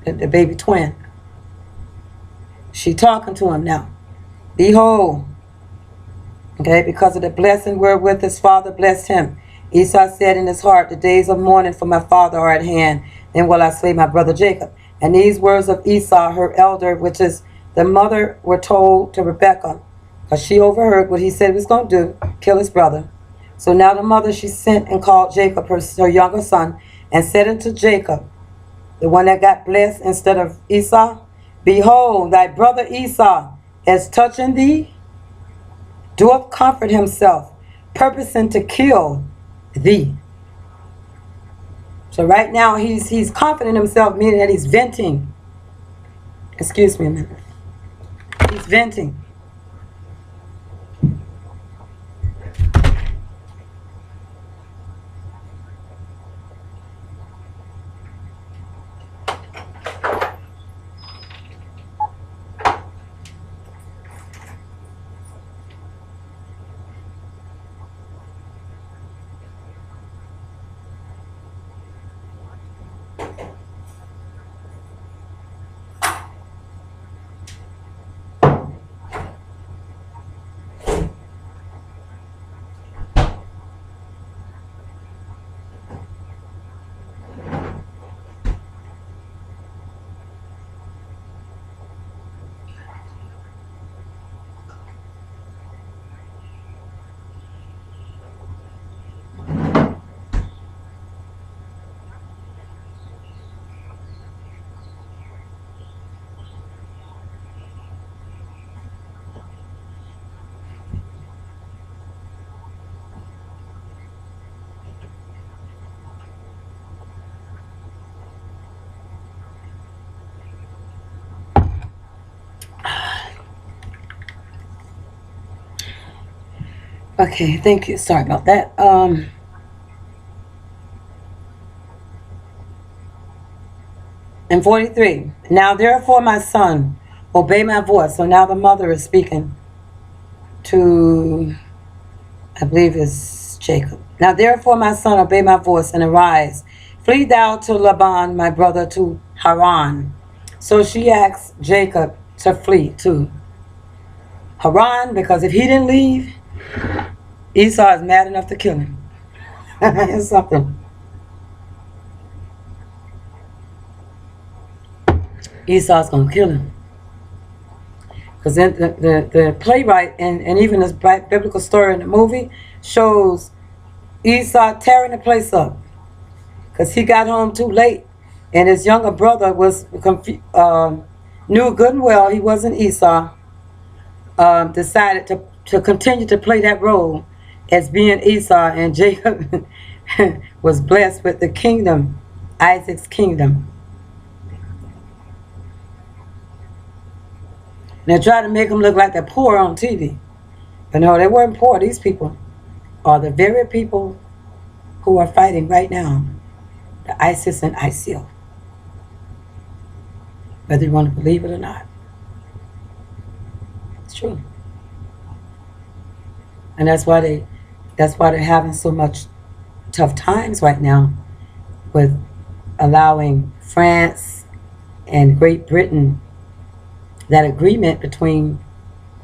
the baby twin. She talking to him now. Behold, okay, because of the blessing wherewith his father blessed him, Esau said in his heart, the days of mourning for my father are at hand, then will I slay my brother Jacob. And these words of Esau, her elder, which is the mother, were told to Rebekah, because she overheard what he said he was going to do, kill his brother. So now the mother, she sent and called Jacob, her younger son, and said unto Jacob, the one that got blessed instead of Esau, Behold, thy brother Esau is touching thee, doeth comfort himself, purposing to kill thee. So right now he's confident himself, meaning that he's venting. Excuse me a minute. He's venting. Okay, thank you. Sorry about that. And 43. Now therefore, my son, obey my voice. So now the mother is speaking to, I believe it's Jacob. Now therefore, my son, obey my voice and arise. Flee thou to Laban, my brother, to Haran. So she asks Jacob to flee to Haran, because if he didn't leave, Esau is mad enough to kill him. It's something. Esau's going to kill him. Because the playwright and even this biblical story in the movie shows Esau tearing the place up. Because he got home too late. And his younger brother was knew good and well he wasn't Esau. Decided to continue to play that role as being Esau. And Jacob was blessed with the kingdom, Isaac's kingdom. They try to make them look like they're poor on TV. But no, they weren't poor. These people are the very people who are fighting right now, the ISIS and ISIL. Whether you want to believe it or not. It's true. And that's why they're having so much tough times right now with allowing France and Great Britain, that agreement between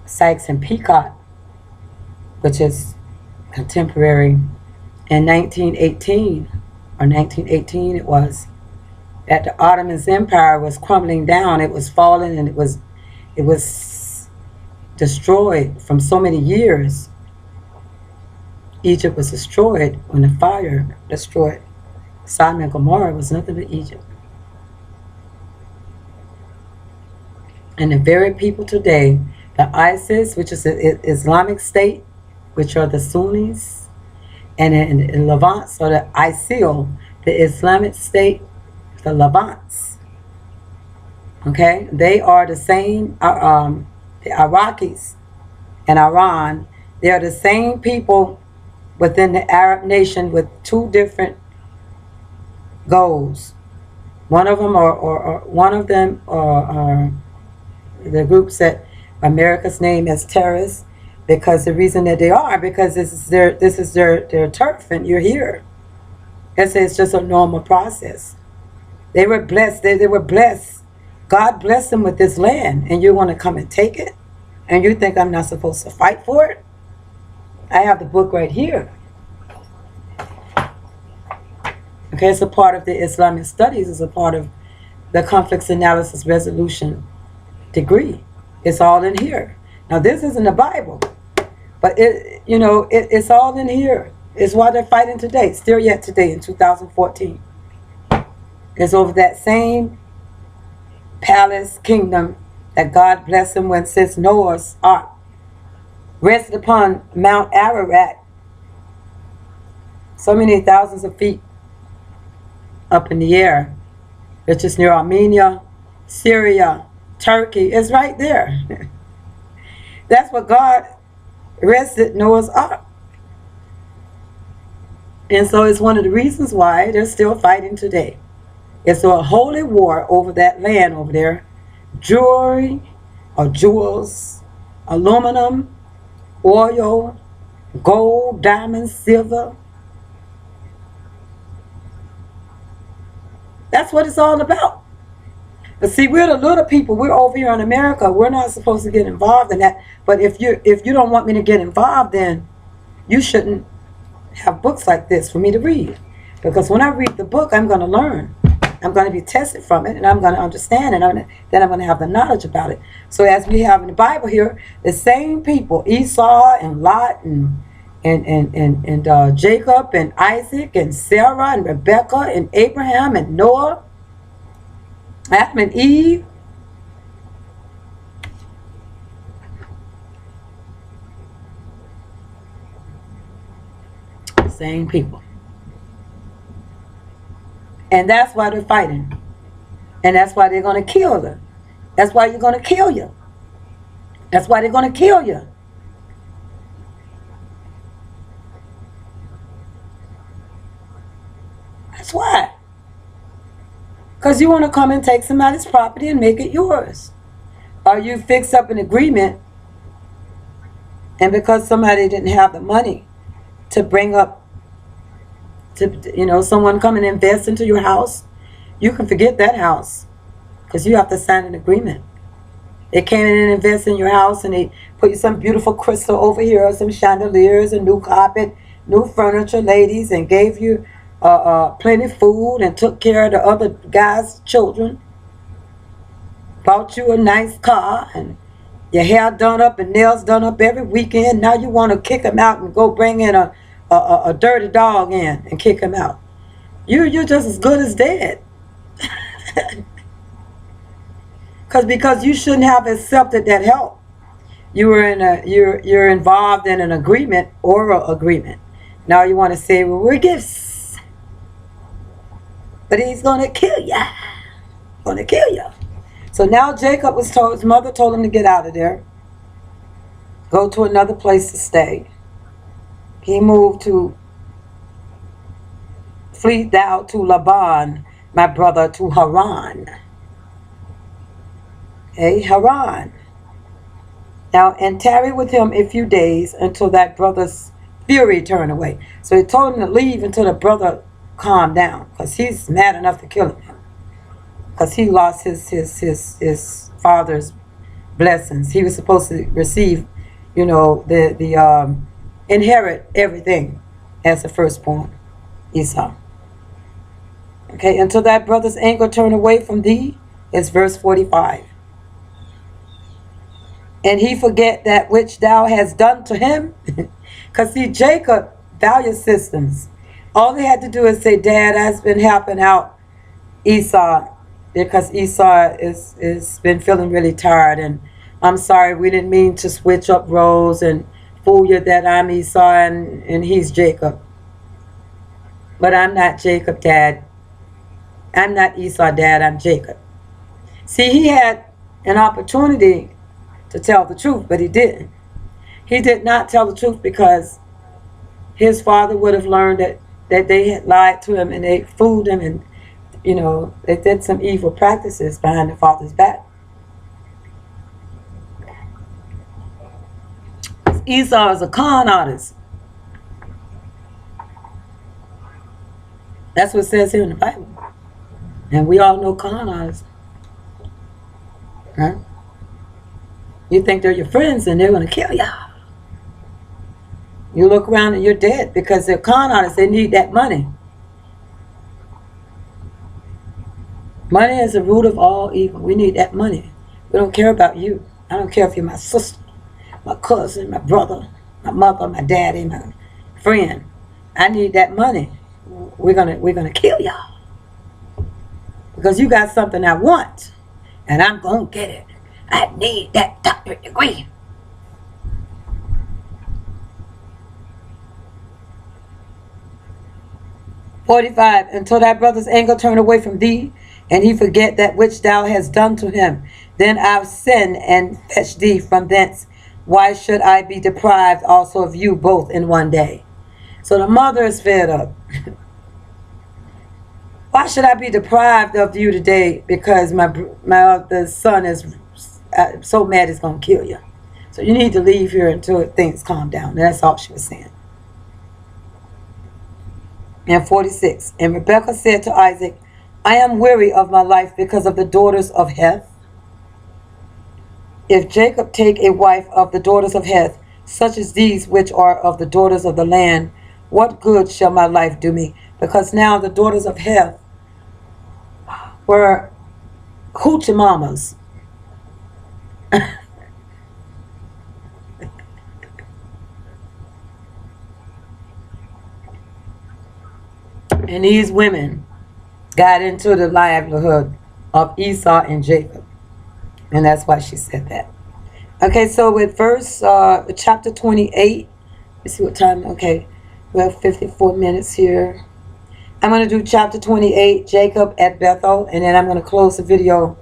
Sykes and Picot, which is contemporary, in 1918 or 1918 it was, that the Ottoman Empire was crumbling down. It was falling, and it was destroyed from so many years. Egypt was destroyed when the fire destroyed Sodom and Gomorrah. Was nothing but Egypt. And the very people today, the ISIS, which is the Islamic State, which are the Sunnis, and in Levant, so the ISIL, the Islamic State, the Levants. Okay, they are the same. The Iraqis and Iran, they are the same people within the Arab nation with two different goals. One of them are the groups that America's name as terrorists, because the reason that they are, because this is their turf, and you're here. It's just a normal process. They were blessed. They were blessed. God blessed them with this land, and you want to come and take it, and you think I'm not supposed to fight for it? I have the book right here. Okay, it's a part of the Islamic studies. It's a part of the conflicts analysis resolution degree. It's all in here. Now, this isn't the Bible, but it's all in here. It's why they're fighting today, still yet today in 2014. It's over that same palace kingdom that God blessed him when, since Noah's ark rested upon Mount Ararat, so many thousands of feet up in the air, which is near Armenia, Syria, Turkey. Is right there. That's what God rested Noah's ark. And so it's one of the reasons why they're still fighting today. It's a holy war over that land over there. Jewelry or jewels, aluminum, oil, gold, diamonds, silver. That's what it's all about. But see, we're the little people. We're over here in America. We're not supposed to get involved in that. But if you don't want me to get involved, then you shouldn't have books like this for me to read. Because when I read the book, I'm going to learn. I'm going to be tested from it, and I'm going to understand, and then I'm going to have the knowledge about it. So as we have in the Bible here, the same people, Esau and Lot and Jacob and Isaac and Sarah and Rebecca and Abraham and Noah, Adam and Eve. Same people. And that's why they're fighting. And that's why they're going to kill them. That's why you're going to kill you. That's why they're going to kill you. That's why. Because you want to come and take somebody's property and make it yours. Or you fix up an agreement, and because somebody didn't have the money to bring up, someone come and invest into your house, you can forget that house because you have to sign an agreement They came in and invested in your house, and they put you some beautiful crystal over here, some chandeliers, and new carpet, new furniture, ladies, and gave you plenty of food and took care of the other guys' children. Bought you a nice car and your hair done up and nails done up every weekend. Now you want to kick him out and go bring in a dirty dog in and kick him out. You're just as good as dead. Because you shouldn't have accepted that help. You're involved in an agreement, oral agreement. Now you want to say, well, we're gifts, but he's gonna kill you. Gonna kill you. So now Jacob was told, his mother told him to get out of there, go to another place to stay. He moved to, flee thou to Laban, my brother, to Haran. Okay, Haran. Now, and tarry with him a few days until that brother's fury turn away. So he told him to leave until the brother calmed down, because he's mad enough to kill him. Because he lost his father's blessings. He was supposed to receive, the inherit everything as the firstborn, Esau. Okay, until that brother's anger turn away from thee, is verse 45. And he forget that which thou hast done to him. Because see, Jacob valued systems. All they had to do is say, Dad, I've been helping out Esau, because Esau is been feeling really tired, and I'm sorry, we didn't mean to switch up roles and fool you that I'm Esau and he's Jacob. But I'm not Jacob, Dad. I'm not Esau, Dad, I'm Jacob. See, he had an opportunity to tell the truth, but he didn't. He did not tell the truth because his father would have learned that they had lied to him and they fooled him, and they did some evil practices behind the father's back. Esau is a con artist. That's what it says here in the Bible. And we all know con artists. Huh? You think they're your friends and they're going to kill you. You look around and you're dead because they're con artists. They need that money. Money is the root of all evil. We need that money. We don't care about you. I don't care if you're my sister, my cousin, my brother, my mother, my daddy, my friend. I need that money. We're gonna kill y'all because you got something I want, and I'm gonna get it. I need that doctorate degree. "45 Until thy brother's anger turn away from thee, and he forget that which thou hast done to him, then I'll send and fetch thee from thence. Why should I be deprived also of you both in one day?" So the mother is fed up. Why should I be deprived of you today because the son is so mad he's going to kill you. So you need to leave here until things calm down. And that's all she was saying. And 46. And Rebekah said to Isaac, I am weary of my life because of the daughters of Heth. If Jacob take a wife of the daughters of Heth, such as these which are of the daughters of the land, what good shall my life do me? Because now the daughters of Heth were hoochie mamas. And these women got into the livelihood of Esau and Jacob. And that's why she said that. Okay, so with verse chapter 28, let's see what time, okay, we have 54 minutes here. I'm going to do chapter 28, Jacob at Bethel, and then I'm going to close the video.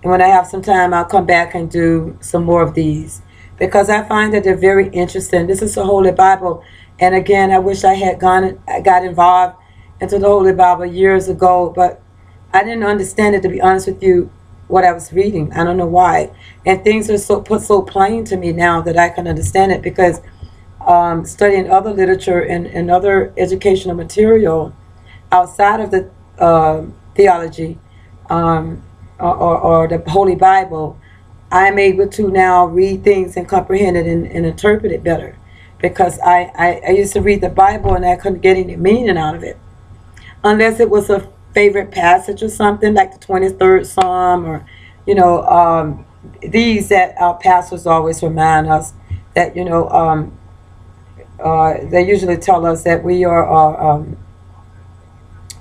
And when I have some time, I'll come back and do some more of these, because I find that they're very interesting. This is the Holy Bible. And again, I wish I got involved into the Holy Bible years ago, but I didn't understand it, to be honest with you, what I was reading. I don't know why. And things are put so plain to me now that I can understand it, because studying other literature and other educational material outside of the theology or the Holy Bible, I'm able to now read things and comprehend it and interpret it better. Because I used to read the Bible and I couldn't get any meaning out of it. Unless it was a favorite passage or something, like the 23rd Psalm, or, these that our pastors always remind us that, they usually tell us that we are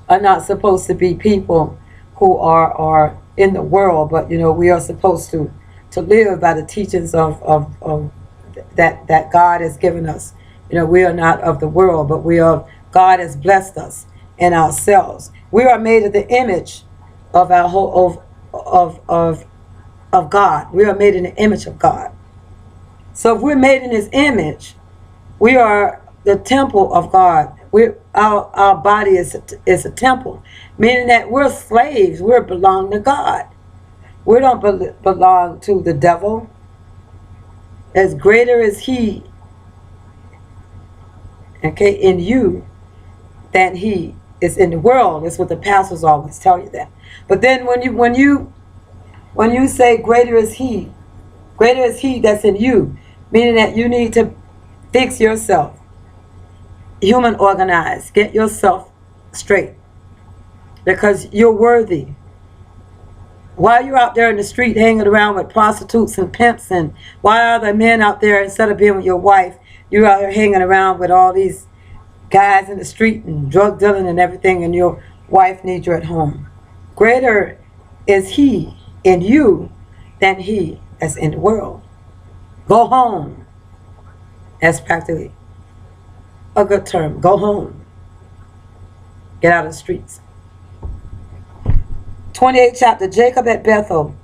not supposed to be people who are in the world, but we are supposed to live by the teachings of that God has given us. We are not of the world, but God has blessed us in ourselves. We are made in the image of our whole of God. We are made in the image of God. So if we're made in His image, we are the temple of God. Our body is a temple, meaning that we're slaves. We belong to God. We don't belong to the devil. As greater is He, okay, in you than he is in the world. That's what the pastors always tell you that. But then when you say greater is He that's in you, meaning that you need to fix yourself, human organized, get yourself straight, because you're worthy. Why you're out there in the street hanging around with prostitutes and pimps, and why are the men out there, instead of being with your wife, you're out there hanging around with all these guys in the street and drug dealing and everything, and your wife needs you at home? Greater is He in you than he that's in the world. Go home. That's practically a good term. Go home. Get out of the streets. 28th chapter, Jacob at Bethel.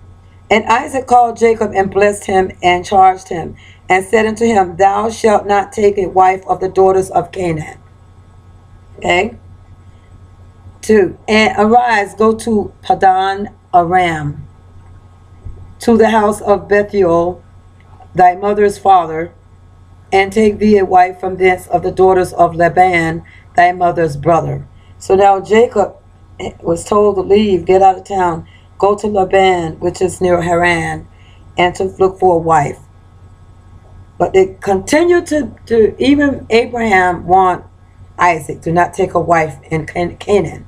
And Isaac called Jacob and blessed him and charged him and said unto him, Thou shalt not take a wife of the daughters of Canaan. Okay? 2. And arise, go to Padan Aram, to the house of Bethuel, thy mother's father, and take thee a wife from thence of the daughters of Laban, thy mother's brother. So now Jacob was told to leave, get out of town, go to Laban, which is near Haran, and to look for a wife. But they continued to even Abraham want Isaac to not take a wife in Canaan.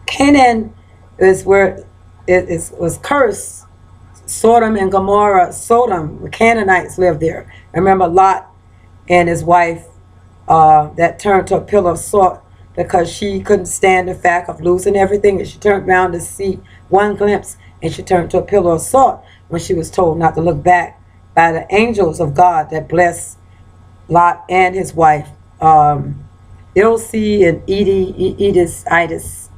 Canaan is where it was cursed. Sodom and Gomorrah. Sodom, the Canaanites lived there. Remember Lot and his wife that turned to a pillar of salt because she couldn't stand the fact of losing everything, and she turned around to see one glimpse, and she turned to a pillar of salt when she was told not to look back by the angels of God that blessed Lot and his wife, Ilse and Edis.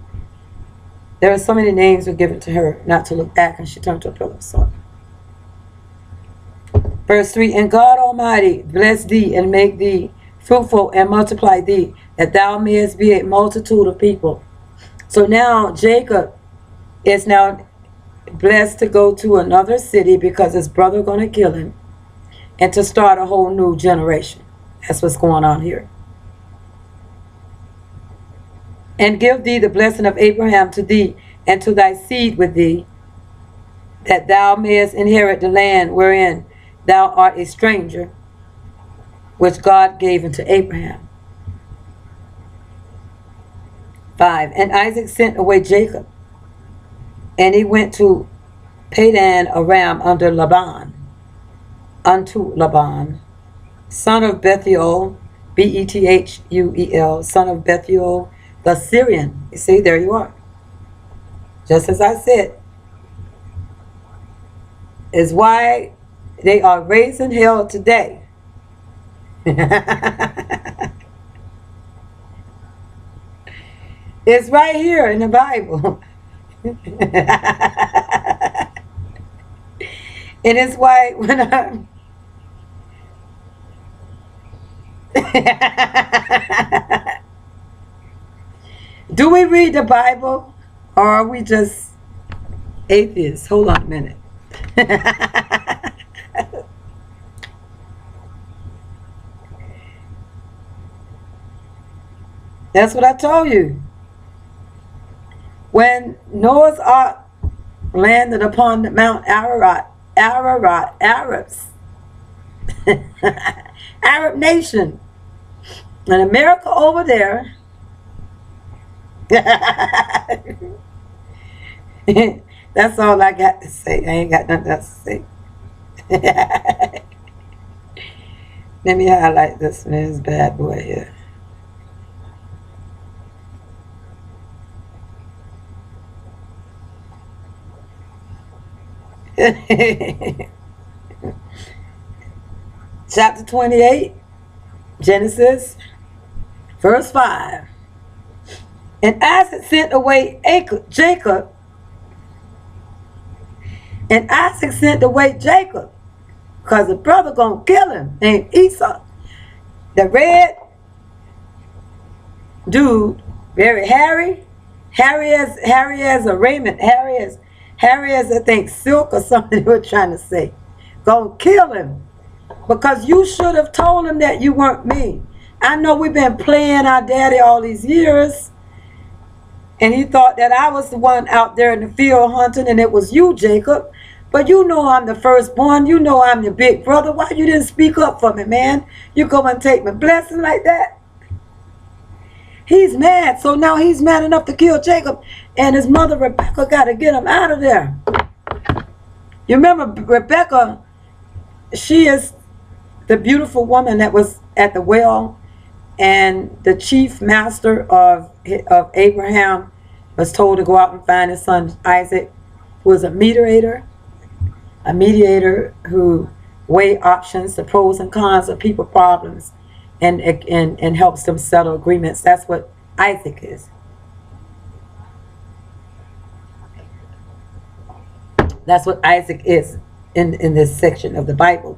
There are so many names were given to her not to look back, and she turned to a pillar of salt. Verse 3, And God Almighty bless thee and make thee fruitful and multiply thee, that thou mayest be a multitude of people. So now Jacob is now blessed to go to another city because his brother going to kill him, and to start a whole new generation. That's what's going on here. And give thee the blessing of Abraham to thee and to thy seed with thee, that thou mayest inherit the land wherein thou art a stranger, which God gave unto Abraham. 5. And Isaac sent away Jacob, and he went to Padan Aram unto Laban, son of Bethuel, Bethuel, son of Bethuel, the Syrian. You see, there you are. Just as I said, is why they are raising hell today. It's right here in the Bible. And it's why when I'm do we read the Bible, or are we just atheists? Hold on a minute. That's what I told you. When Noah's Ark landed upon the Mount Ararat, Arabs, Arab nation. And America over there. That's all I got to say. I ain't got nothing else to say. Let me highlight this man's bad boy here. Chapter 28, Genesis, verse 5. And Isaac sent away Jacob. And Isaac sent away Jacob, because the brother gonna kill him, named Esau. The red dude, very hairy as a raiment, hairy as I think silk or something they were trying to say. Gonna kill him. Because you should have told him that you weren't me. I know we've been playing our daddy all these years. And he thought that I was the one out there in the field hunting and it was you, Jacob. But you know I'm the firstborn. You know I'm your big brother. Why you didn't speak up for me, man? You come and take my blessing like that? He's mad. So now he's mad enough to kill Jacob. And his mother, Rebecca, got to get him out of there. You remember Rebecca, she is the beautiful woman that was at the well, and the chief master of Abraham was told to go out and find his son Isaac, who was a mediator who weighed options, the pros and cons of people problems, and helps them settle agreements. That's what Isaac is. That's what Isaac is in this section of the Bible.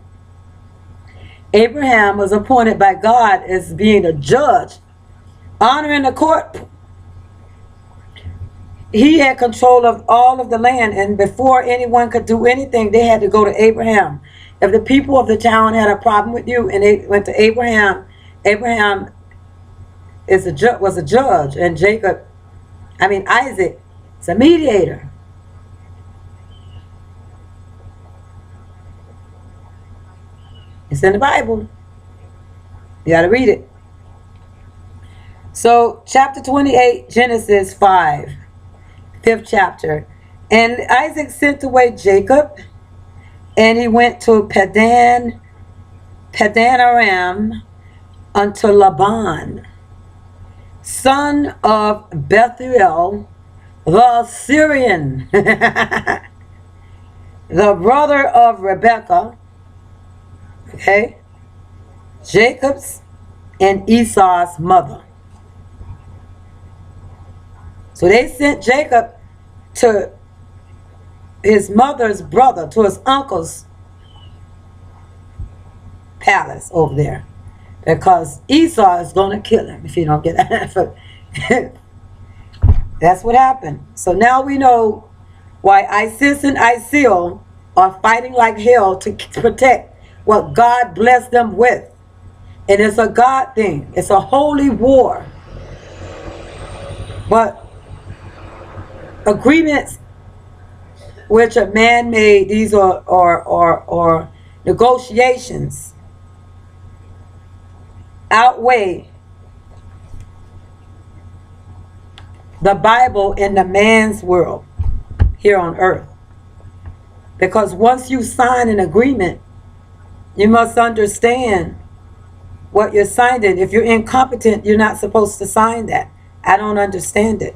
Abraham was appointed by God as being a judge, honoring the court. He had control of all of the land, and before anyone could do anything, they had to go to Abraham. If the people of the town had a problem with you and they went to Abraham, Abraham was a judge, and Isaac is a mediator. It's in the Bible. You got to read it. So, chapter 28, Genesis 5, 5th chapter. And Isaac sent away Jacob, and he went to Padan Aram unto Laban, son of Bethuel, the Syrian, the brother of Rebekah. Okay, Jacob's and Esau's mother. So they sent Jacob to his mother's brother, to his uncle's palace over there, because Esau is going to kill him if he don't get that. That's what happened. So now we know why Isis and Isil are fighting like hell to protect what God blessed them with. And it's a God thing. It's a holy war. But agreements which are man-made, these are negotiations, outweigh the Bible in the man's world here on earth. Because once you sign an agreement, you must understand what you're signing. If you're incompetent, you're not supposed to sign that. I don't understand it.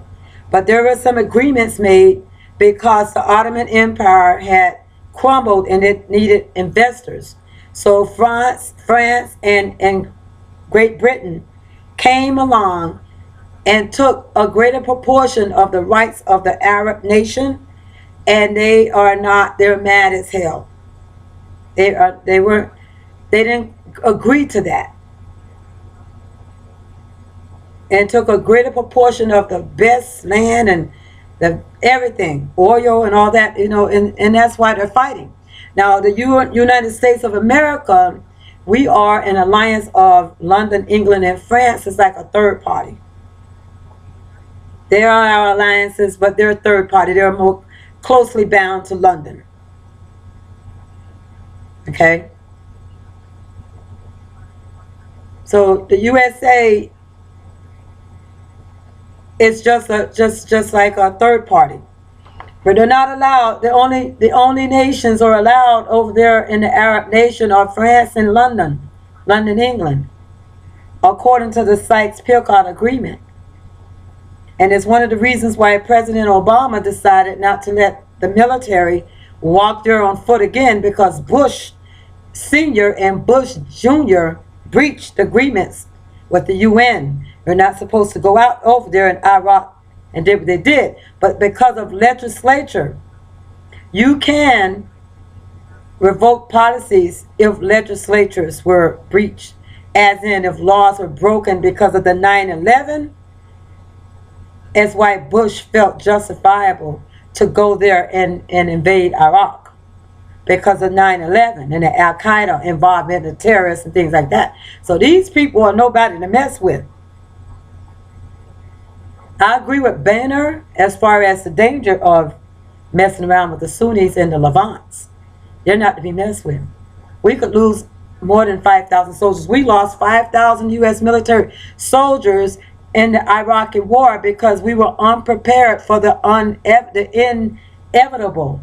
But there were some agreements made because the Ottoman Empire had crumbled and it needed investors. So France and Great Britain came along and took a greater proportion of the rights of the Arab nation, and they're mad as hell. They didn't agree to that, and took a greater proportion of the best land and everything, oil and all that, and that's why they're fighting. Now, the United States of America, we are an alliance of London, England, and France. Is like a third party. They are our alliances, but they're a third party. They're more closely bound to London. Okay? So the USA is just like a third party. But they're not allowed. The only nations are allowed over there in the Arab nation are France and London, England, according to the Sykes-Picot Agreement. And it's one of the reasons why President Obama decided not to let the military walk there on foot again, because Bush Sr. and Bush Jr. breached agreements with the UN. They're not supposed to go out over there in Iraq, and they did. But because of legislature, you can revoke policies if legislatures were breached, as in if laws were broken because of the 9/11. That's why Bush felt justifiable to go there and invade Iraq, because of 9/11 and the Al-Qaeda involvement, the terrorists and things like that. So these people are nobody to mess with. I agree with Boehner as far as the danger of messing around with the Sunnis and the Levants. They're not to be messed with. We could lose more than 5,000 soldiers. We lost 5,000 U.S. military soldiers in the Iraqi war because we were unprepared for the inevitable.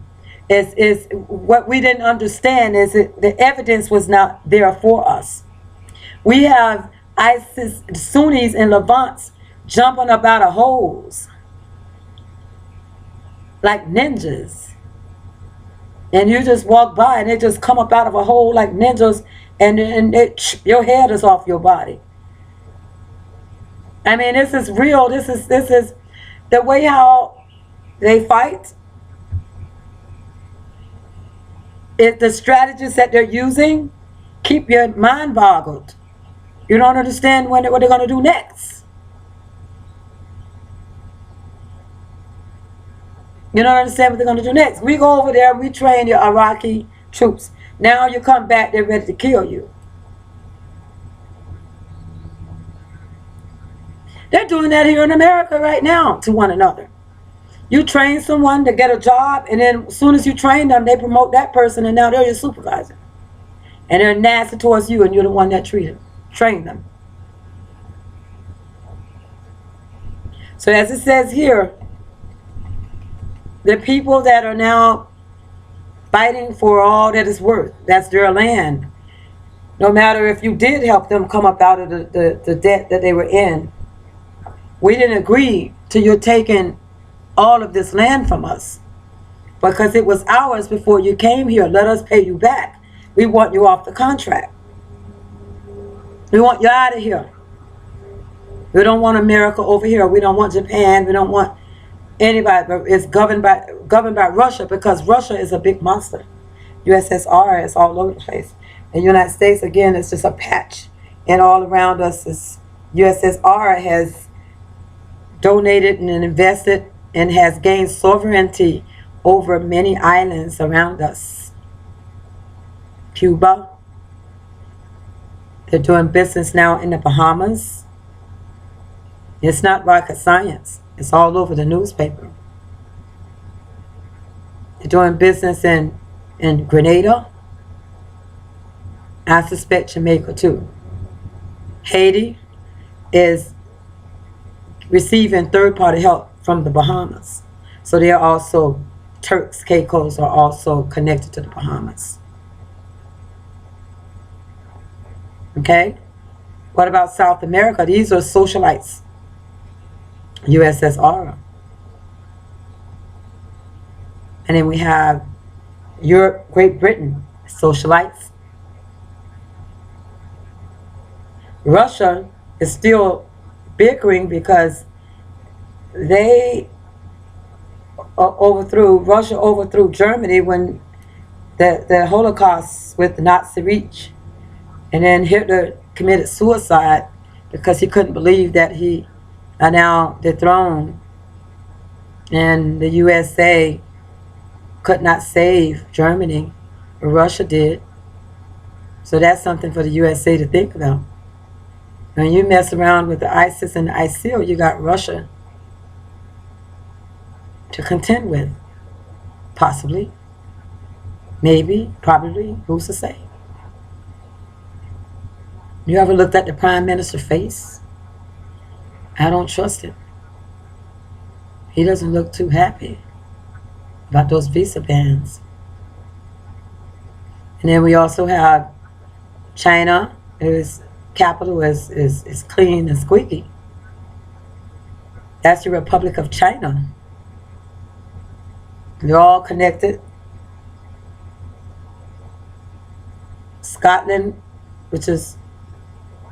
Is what we didn't understand is that the evidence was not there for us. We have ISIS, Sunnis and Levants jumping up out of holes like ninjas, and you just walk by and they just come up out of a hole like ninjas, and your head is off your body. I mean, this is real. This is the way how they fight. It's the strategies that they're using. Keep your mind boggled. You don't understand what they're going to do next. You don't understand what they're going to do next. We go over there, we train your Iraqi troops. Now you come back, they're ready to kill you. They're doing that here in America right now to one another. You train someone to get a job, and then as soon as you train them, they promote that person, and now they're your supervisor. And they're nasty towards you, and you're the one that trained them. So as it says here, the people that are now fighting for all that is worth, that's their land. No matter if you did help them come up out of the debt that they were in, we didn't agree to your taking all of this land from us, because it was ours before you came here. Let us pay you back. We want you off the contract. We want you out of here. We don't want America over here. We don't want Japan. We don't want anybody. But it's governed by Russia, because Russia is a big monster. USSR is all over the place. The United States, again, is just a patch. And all around us is USSR has donated and invested and has gained sovereignty over many islands around us. Cuba. They're doing business now in the Bahamas. It's not rocket science. It's all over the newspaper. They're doing business in Grenada. I suspect Jamaica too. Haiti is receiving third-party help from the Bahamas. So they are also, Turks, Caicos are also connected to the Bahamas. Okay? What about South America? These are socialites. USSR. And then we have Europe, Great Britain, socialites. Russia is still bickering because Russia overthrew Germany when the Holocaust with the Nazi Reich. And then Hitler committed suicide because he couldn't believe that he are now dethroned, and the USA could not save Germany, but Russia did. So that's something for the USA to think about. When you mess around with the ISIS and the ISIL, you got Russia to contend with. Possibly. Maybe. Probably. Who's to say? You ever looked at the Prime Minister's face? I don't trust him. He doesn't look too happy about those visa bans. And then we also have China, whose capital is clean and squeaky. That's the Republic of China. They're all connected. Scotland, which is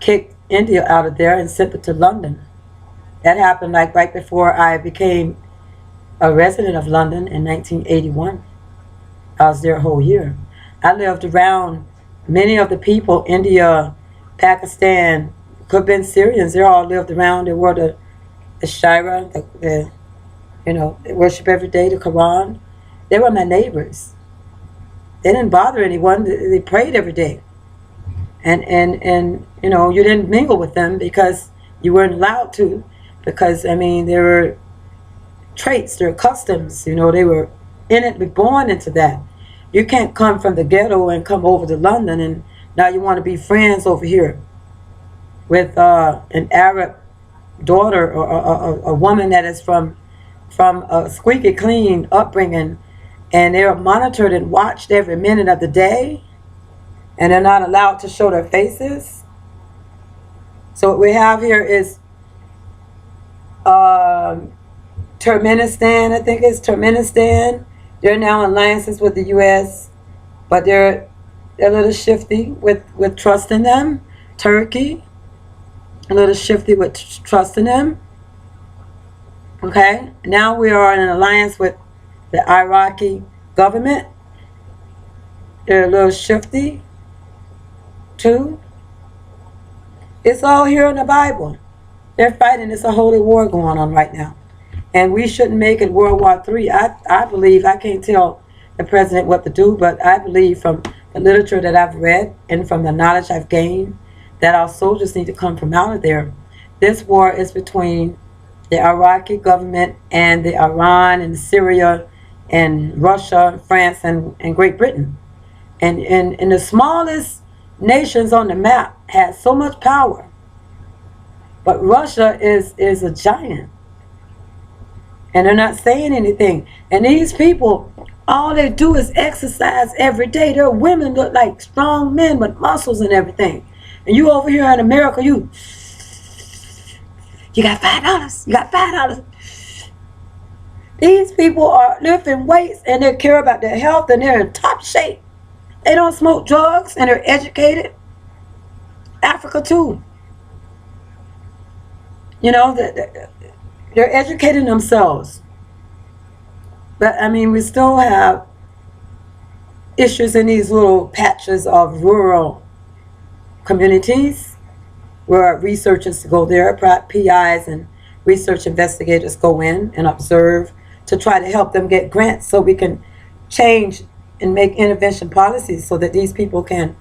kicked India out of there and sent it to London. That happened like right before I became a resident of London in 1981. I was there a whole year. I lived around many of the people, India, Pakistan, could have been Syrians. They all lived around. They were the Shira, they worship every day, the Quran. They were my neighbors. They didn't bother anyone. They prayed every day. And you didn't mingle with them because you weren't allowed to, because there were traits, there were customs, they were innately born into that. You can't come from the ghetto and come over to London and now you want to be friends over here with an Arab daughter or a woman that is from a squeaky clean upbringing, and they're monitored and watched every minute of the day, and they're not allowed to show their faces. So what we have here is Turkmenistan, I think it's Turkmenistan. They're now in alliances with the U.S., but they're a little shifty with trusting them. Turkey, a little shifty with trusting them. Okay, now we are in an alliance with the Iraqi government. They're a little shifty too. It's all here in the Bible. They're fighting. It's a holy war going on right now. And we shouldn't make it World War III. I believe, I can't tell the president what to do, but I believe from the literature that I've read and from the knowledge I've gained that our soldiers need to come from out of there. This war is between the Iraqi government and the Iran and Syria and Russia, France, and Great Britain. And the smallest nations on the map has so much power. But Russia is a giant. And they're not saying anything. And these people, all they do is exercise every day. Their women look like strong men with muscles and everything. And you over here in America, you got $5. You got $5. These people are lifting weights and they care about their health and they're in top shape. They don't smoke drugs and they're educated. Africa too. They're educating themselves. But we still have issues in these little patches of rural communities where researchers go there, PIs and research investigators go in and observe to try to help them get grants so we can change and make intervention policies so that these people can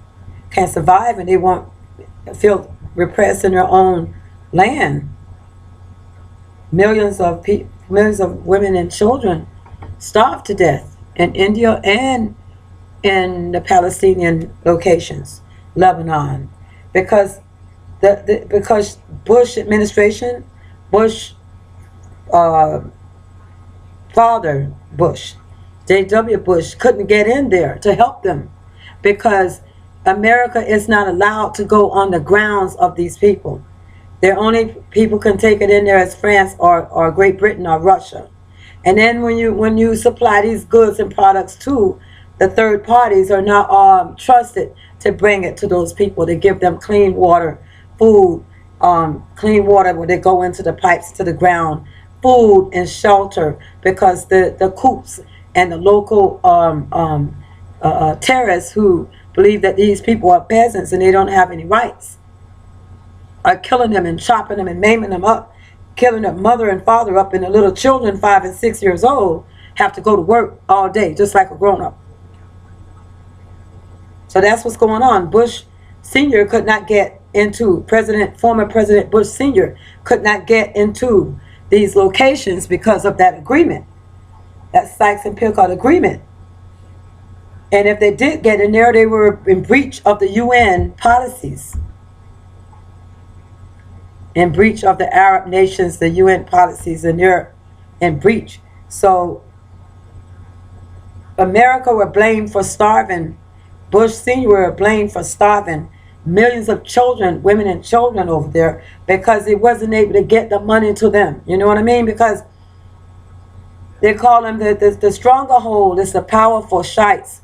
survive and they won't feel repressed in their own land. Millions of women and children starve to death in India and in the Palestinian locations, Lebanon, because because Bush administration, father Bush, J.W. Bush couldn't get in there to help them because America is not allowed to go on the grounds of these people. The only people can take it in there as France or Great Britain or Russia. And then when you supply these goods and products to the third parties are not trusted to bring it to those people, to give them clean water, food, clean water where they go into the pipes to the ground, food and shelter, because the coops and the local terrorists who believe that these people are peasants and they don't have any rights are killing them and chopping them and maiming them up, killing their mother and father up, and the little children 5 and 6 years old have to go to work all day just like a grown-up. So that's what's going on. Bush Sr. could not get into, former President Bush Sr. could not get into these locations because of that agreement. that Sykes-Picot agreement. And if they did get in there, they were in breach of the UN policies, in breach of the Arab nations, the UN policies, and they're in breach. So America were blamed for starving. Bush Sr. were blamed for starving millions of children, women and children over there, because it wasn't able to get the money to them. You know what I mean? Because they call them the stronger hold is the powerful shites.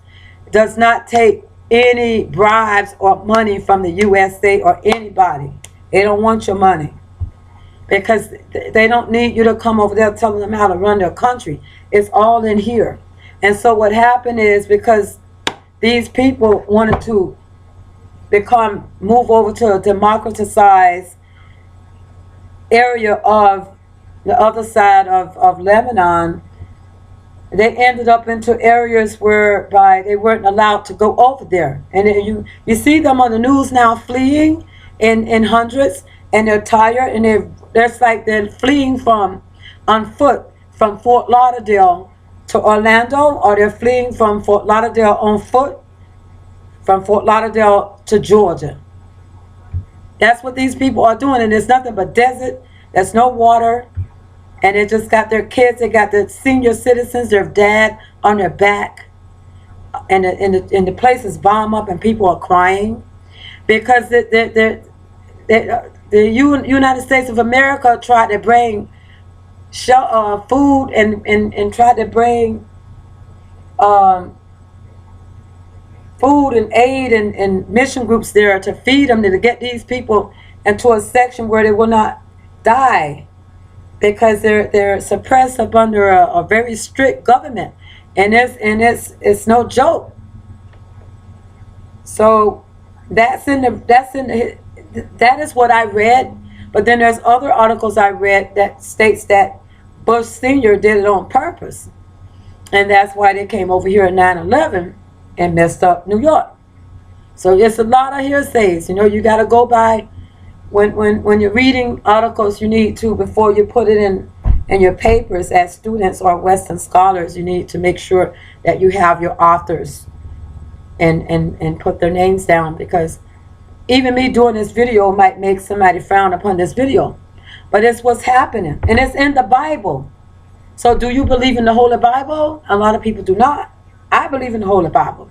Does not take any bribes or money from the USA or anybody. They don't want your money, because they don't need you to come over there telling them how to run their country. It's all in here. And so what happened is, because these people wanted to move over to a democratized area of the other side of Lebanon, they ended up into areas whereby they weren't allowed to go over there. And you see them on the news now fleeing in hundreds, and they're tired, and they're fleeing on foot from Fort Lauderdale to Orlando, or they're fleeing from Fort Lauderdale on foot from Fort Lauderdale to Georgia. That's what these people are doing, and there's nothing but desert. There's no water, and they just got their kids. They got the senior citizens, their dad on their back, and the place is bombed up, and people are crying because the United States of America tried to bring food and tried to bring food and aid and mission groups there to feed them, to get these people into a section where they will not die, because they're suppressed up under a very strict government, and it's no joke. So that is what I read. But then there's other articles I read that states that Bush Sr. did it on purpose, and that's why they came over here in 9/11 and messed up New York. So it's a lot of hearsays. You know, you got to go by, when you're reading articles, you need to, before you put it in your papers as students or Western scholars, you need to make sure that you have your authors and put their names down, because even me doing this video might make somebody frown upon this video, but it's what's happening, and it's in the Bible. So do you believe in the Holy Bible? A lot of people do not. I believe in the Holy Bible,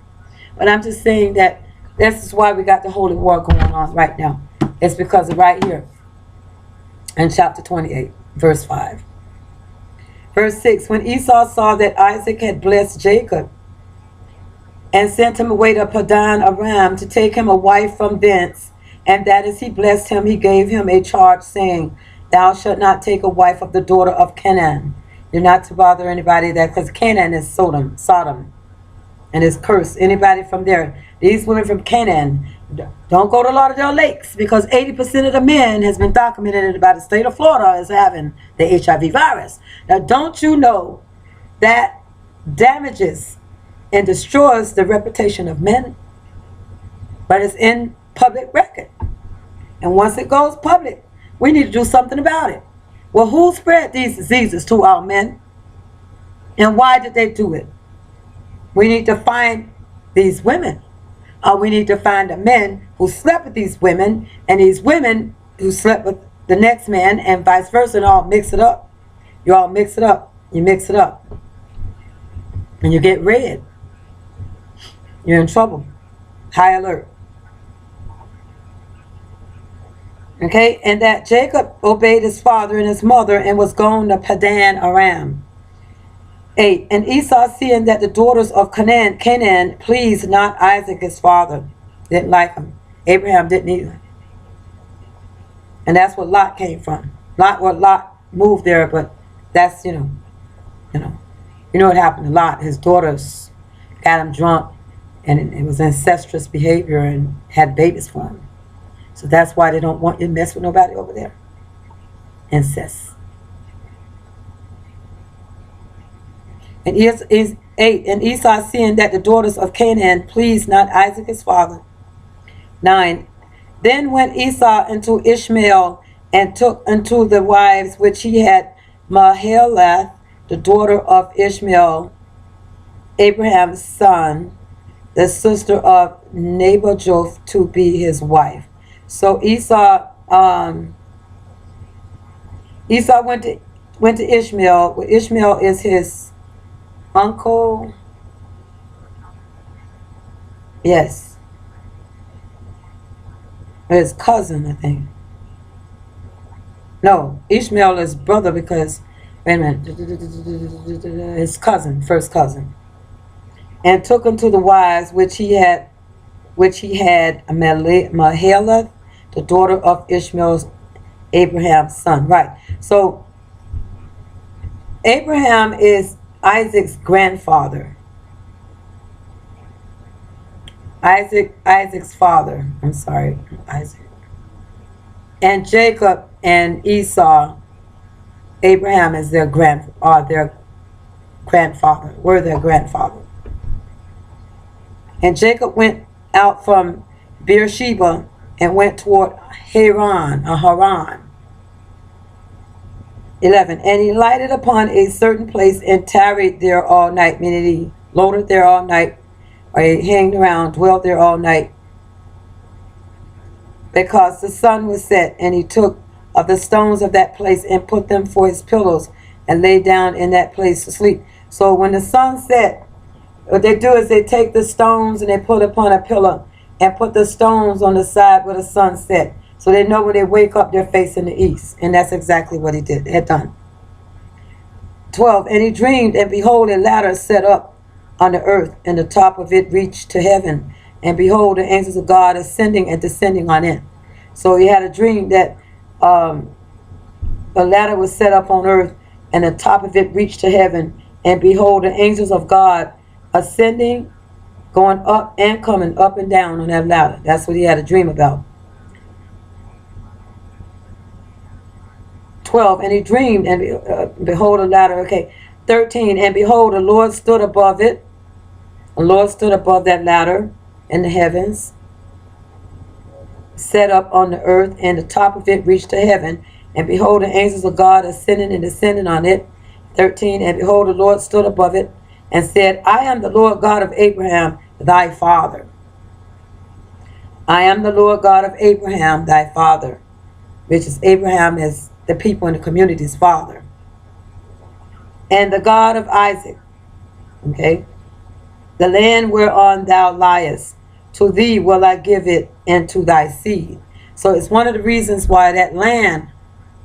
but I'm just saying that this is why we got the Holy War going on right now. It's because of right here in chapter 28, verse 5. Verse 6, when Esau saw that Isaac had blessed Jacob and sent him away to Padan Aram to take him a wife from thence, and that as he blessed him, he gave him a charge, saying, thou shalt not take a wife of the daughter of Canaan. You're not to bother anybody there, because Canaan is Sodom, and is cursed. Anybody from there, these women from Canaan, don't go to Lauderdale Lakes, because 80% of the men has been documented by the state of Florida as having the HIV virus. Now, don't you know that damages and destroys the reputation of men? But it's in public record. And once it goes public, we need to do something about it. Well, who spread these diseases to our men? And why did they do it? We need to find these women. We need to find the men who slept with these women, and these women who slept with the next man, and vice versa, and all mix it up. You all mix it up. You mix it up. And you get red. You're in trouble. High alert. Okay, and that Jacob obeyed his father and his mother and was gone to Padan Aram. 8. And Esau, seeing that the daughters of Canaan pleased not Isaac his father, didn't like him. Abraham didn't either. And that's what Lot came from. Lot moved there, but that's, you know what happened to Lot. His daughters got him drunk, and it was incestuous behavior, and had babies for him. So that's why they don't want you to mess with nobody over there. Incest. And 8. And Esau, seeing that the daughters of Canaan pleased not Isaac his father. 9. Then went Esau into Ishmael, and took unto the wives which he had Mahalath the daughter of Ishmael, Abraham's son, the sister of Nebajoth, to be his wife. So Esau went to Ishmael. Well, Ishmael is his uncle. Yes, his cousin, I think. No, Ishmael is brother because, wait a minute, his cousin, first cousin, and took him to the wives which he had Mahalath, the daughter of Ishmael's Abraham's son. Right. So Abraham is Isaac's grandfather. Isaac's father. I'm sorry, Isaac. And Jacob and Esau, Abraham is their grandfather. Were their grandfather. And Jacob went out from Beersheba and went toward Haran. 11. And he lighted upon a certain place and tarried there all night, meaning he loitered there all night, or he hanged around, dwelt there all night, because the sun was set. And he took of the stones of that place and put them for his pillows, and lay down in that place to sleep. So when the sun set, what they do is they take the stones and they put upon a pillow and put the stones on the side where the sun set. So they know when they wake up, they're facing the east. And that's exactly what he had done. 12. And he dreamed, and behold, a ladder set up on the earth, and the top of it reached to heaven. And behold, the angels of God ascending and descending on it. So he had a dream that a ladder was set up on earth, and the top of it reached to heaven. And behold, the angels of God ascending, going up and coming up and down on that ladder. That's what he had a dream about. 12. And he dreamed, and behold, a ladder. Okay. 13. And behold, the Lord stood above it. The Lord stood above that ladder in the heavens, set up on the earth, and the top of it reached to heaven. And behold, the angels of God ascending and descending on it. 13. And behold, the Lord stood above it and said, I am the Lord God of Abraham, thy father. I am the Lord God of Abraham, thy father, which is Abraham is the people in the community's father. And the God of Isaac. Okay. The land whereon thou liest, to thee will I give it, and to thy seed. So it's one of the reasons why that land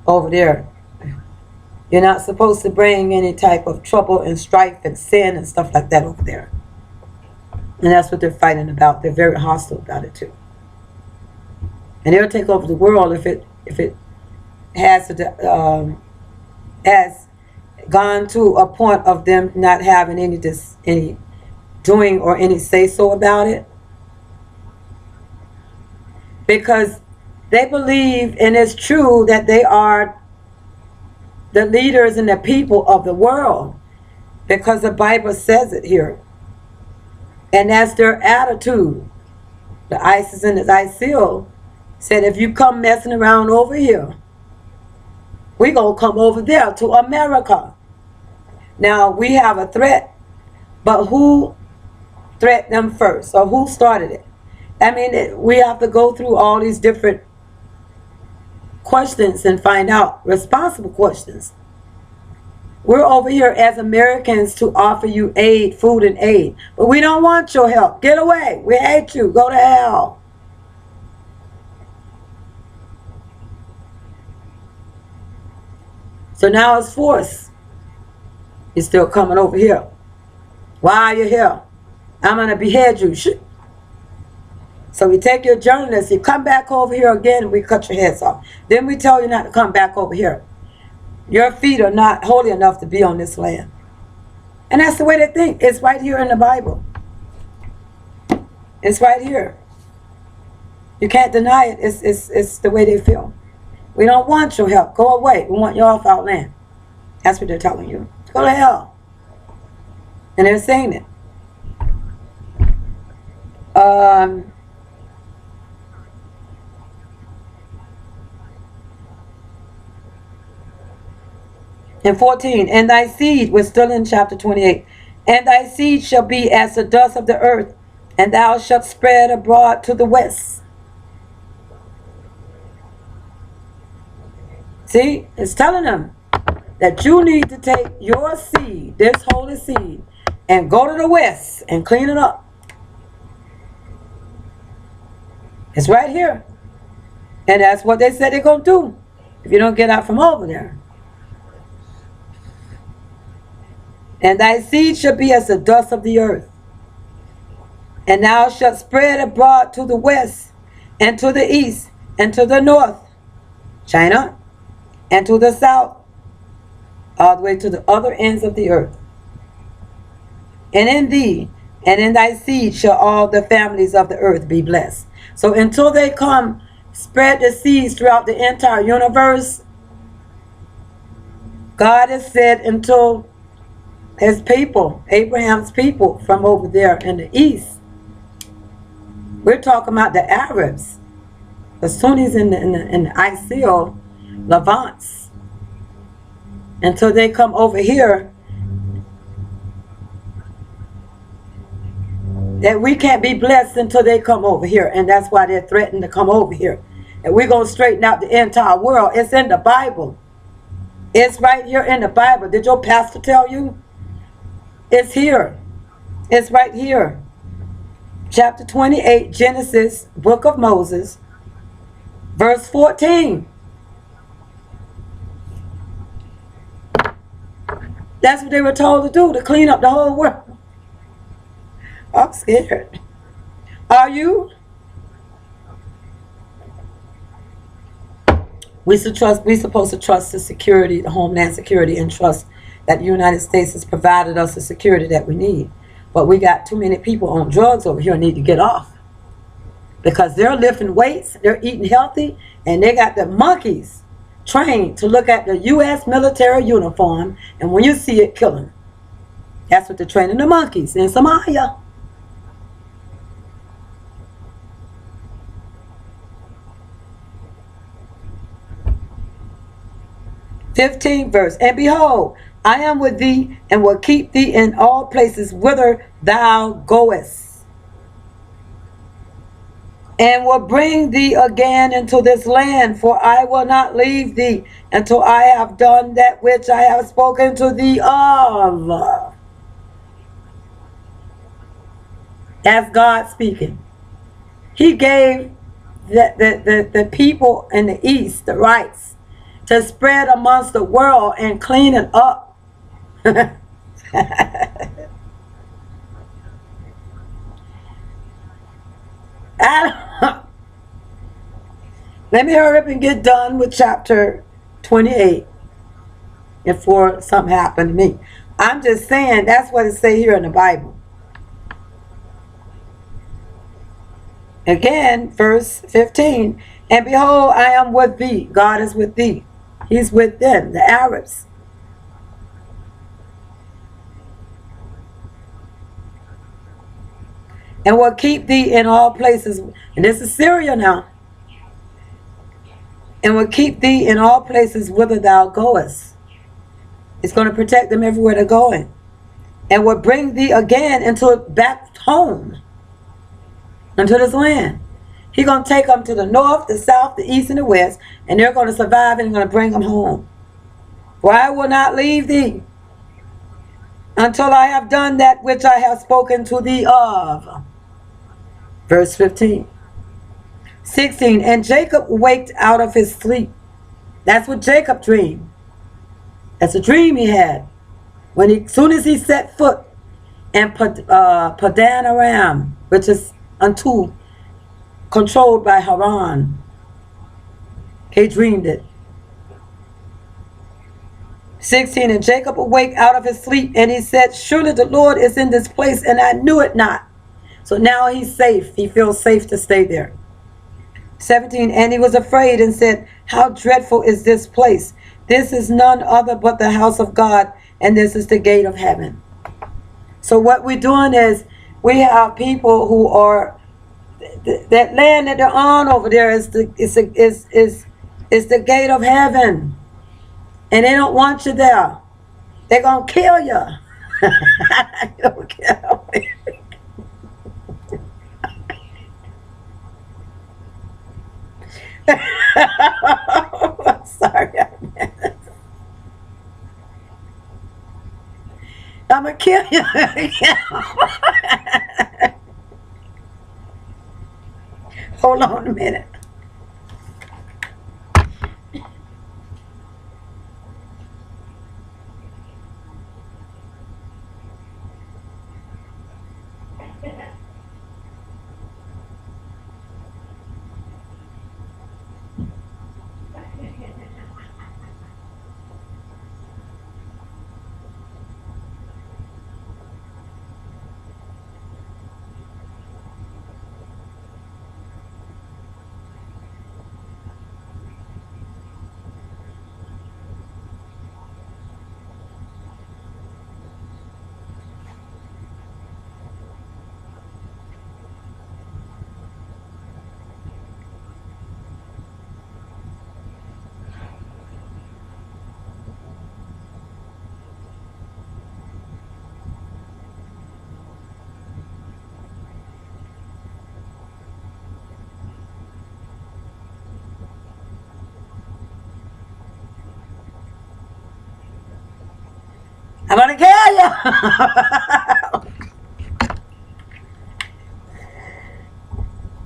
over there, you're not supposed to bring any type of trouble and strife and sin and stuff like that over there. And that's what they're fighting about. They're very hostile about it too. And they'll take over the world if it has gone to a point of them not having any doing or any say so about it, because they believe, and it's true, that they are the leaders and the people of the world, because the Bible says it here, and that's their attitude. The ISIS and the ISIL said, if you come messing around over here, we're going to come over there to America. Now, we have a threat, but who threatened them first, or who started it? I mean, we have to go through all these different questions and find out responsible questions. We're over here as Americans to offer you aid, food and aid, but we don't want your help. Get away. We hate you. Go to hell. So now it's force. You're still coming over here. Why are you here? I'm going to behead you. So we take your journalists, you come back over here again, and we cut your heads off. Then we tell you not to come back over here. Your feet are not holy enough to be on this land. And that's the way they think. It's right here in the Bible. It's right here. You can't deny it. It's the way they feel. We don't want your help. Go away. We want you off our land. That's what they're telling you. Go to hell. And they're saying it. And 14, and thy seed, we're still in chapter 28, and thy seed shall be as the dust of the earth, and thou shalt spread abroad to the west. See, it's telling them that you need to take your seed, this holy seed, and go to the west and clean it up. It's right here. And that's what they said they're going to do if you don't get out from over there. And thy seed shall be as the dust of the earth. And thou shalt spread abroad to the west, and to the east, and to the north, China, and to the south, all the way to the other ends of the earth. And in thee and in thy seed shall all the families of the earth be blessed. So until they come, spread the seeds throughout the entire universe. God has said until his people, Abraham's people from over there in the east. We're talking about the Arabs, the Sunnis in the Isil, Levants. Until they come over here, that we can't be blessed until they come over here. And that's why they're threatening to come over here. And we're going to straighten out the entire world. It's in the Bible. It's right here in the Bible. Did your pastor tell you? It's here. It's right here. Chapter 28, Genesis, book of Moses, verse 14. That's what they were told to do, to clean up the whole world. I'm scared. Are you? We're supposed to trust the security, the Homeland Security, and trust that the United States has provided us the security that we need. But we got too many people on drugs over here and need to get off. Because they're lifting weights, they're eating healthy, and they got the monkeys trained to look at the U.S. military uniform, and when you see it, kill them. That's what they're training the monkeys in Somalia. '15th verse, and behold, I am with thee, and will keep thee in all places whither thou goest, and will bring thee again into this land, for I will not leave thee until I have done that which I have spoken to thee of. That's God speaking. He gave the people in the east the rights to spread amongst the world and clean it up. Let me hurry up and get done with chapter 28 before something happened to me. I'm just saying that's what it says here in the Bible. Again, verse 15, and behold, I am with thee. God is with thee. He's with them, the Arabs. And will keep thee in all places. And this is Syria now. And will keep thee in all places whither thou goest. It's going to protect them everywhere they're going. And will bring thee again back home. Unto this land. He's going to take them to the north, the south, the east, and the west. And they're going to survive and going to bring them home. For I will not leave thee until I have done that which I have spoken to thee of. Verse 15. 16. And Jacob waked out of his sleep. That's what Jacob dreamed. That's a dream he had. As soon as he set foot in Padan Aram, which is unto controlled by Haran, he dreamed it. 16. And Jacob awake out of his sleep, and he said, surely the Lord is in this place, and I knew it not. So now he's safe. He feels safe to stay there. 17. And he was afraid and said, how dreadful is this place? This is none other but the house of God, and this is the gate of heaven. So what we're doing is, we have people who are, that land that they're on over there is the gate of heaven. And they don't want you there. They're going to kill you. You don't kill me. I'm sorry. I'm going to kill you. Hold on a minute. I'm going to kill you.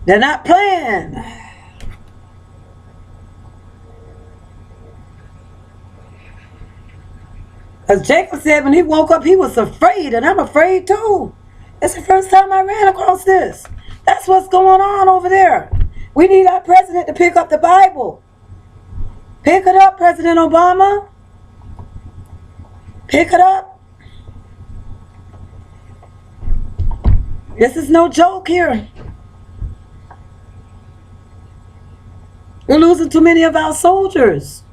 They're not playing. As Jacob said, when he woke up, he was afraid, and I'm afraid too. It's the first time I ran across this. That's what's going on over there. We need our president to pick up the Bible. Pick it up, President Obama. Pick it up. This is no joke here. We're losing too many of our soldiers.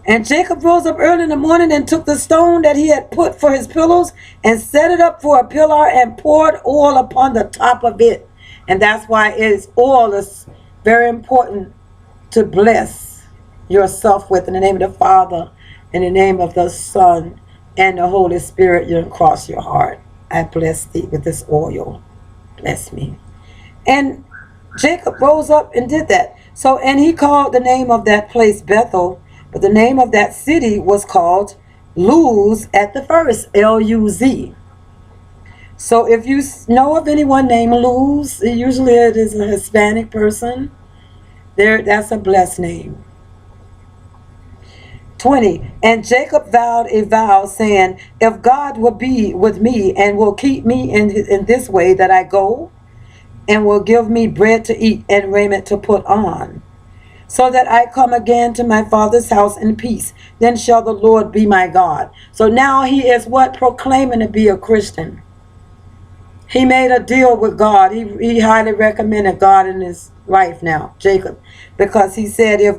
And Jacob rose up early in the morning and took the stone that he had put for his pillows and set it up for a pillar and poured oil upon the top of it. And that's why oil is very important to bless yourself with. In the name of the Father, in the name of the Son, and the Holy Spirit, you cross your heart. I bless thee with this oil. Bless me. And Jacob rose up and did that. So, and he called the name of that place Bethel, but the name of that city was called Luz at the first, L-U-Z. So if you know of anyone named Luz, usually it is a Hispanic person. That's a blessed name. 20. And Jacob vowed a vow, saying, if God will be with me and will keep me in this way that I go, and will give me bread to eat and raiment to put on, so that I come again to my father's house in peace, then shall the Lord be my God. So now he is what? Proclaiming to be a Christian. He made a deal with God. He highly recommended God in his life now, Jacob, because he said if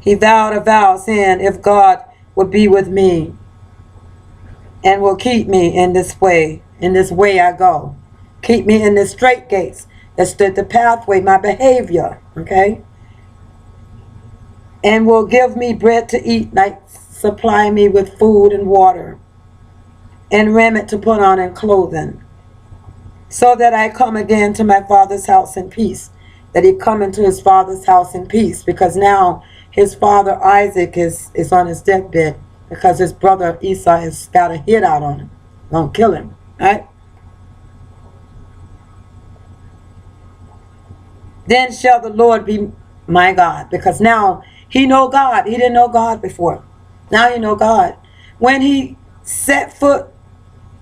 he vowed a vow saying, if God would be with me and will keep me in this way I go, keep me in the straight gates. That's the pathway, my behavior, okay? And will give me bread to eat, like supply me with food and water, and raiment to put on and clothing, so that I come again to my father's house in peace. That he come into his father's house in peace, because now his father Isaac is on his deathbed, because his brother Esau has got a hit out on him, gonna kill him, right? Then shall the Lord be my God. Because now he know God. He didn't know God before. Now he know God. When he set foot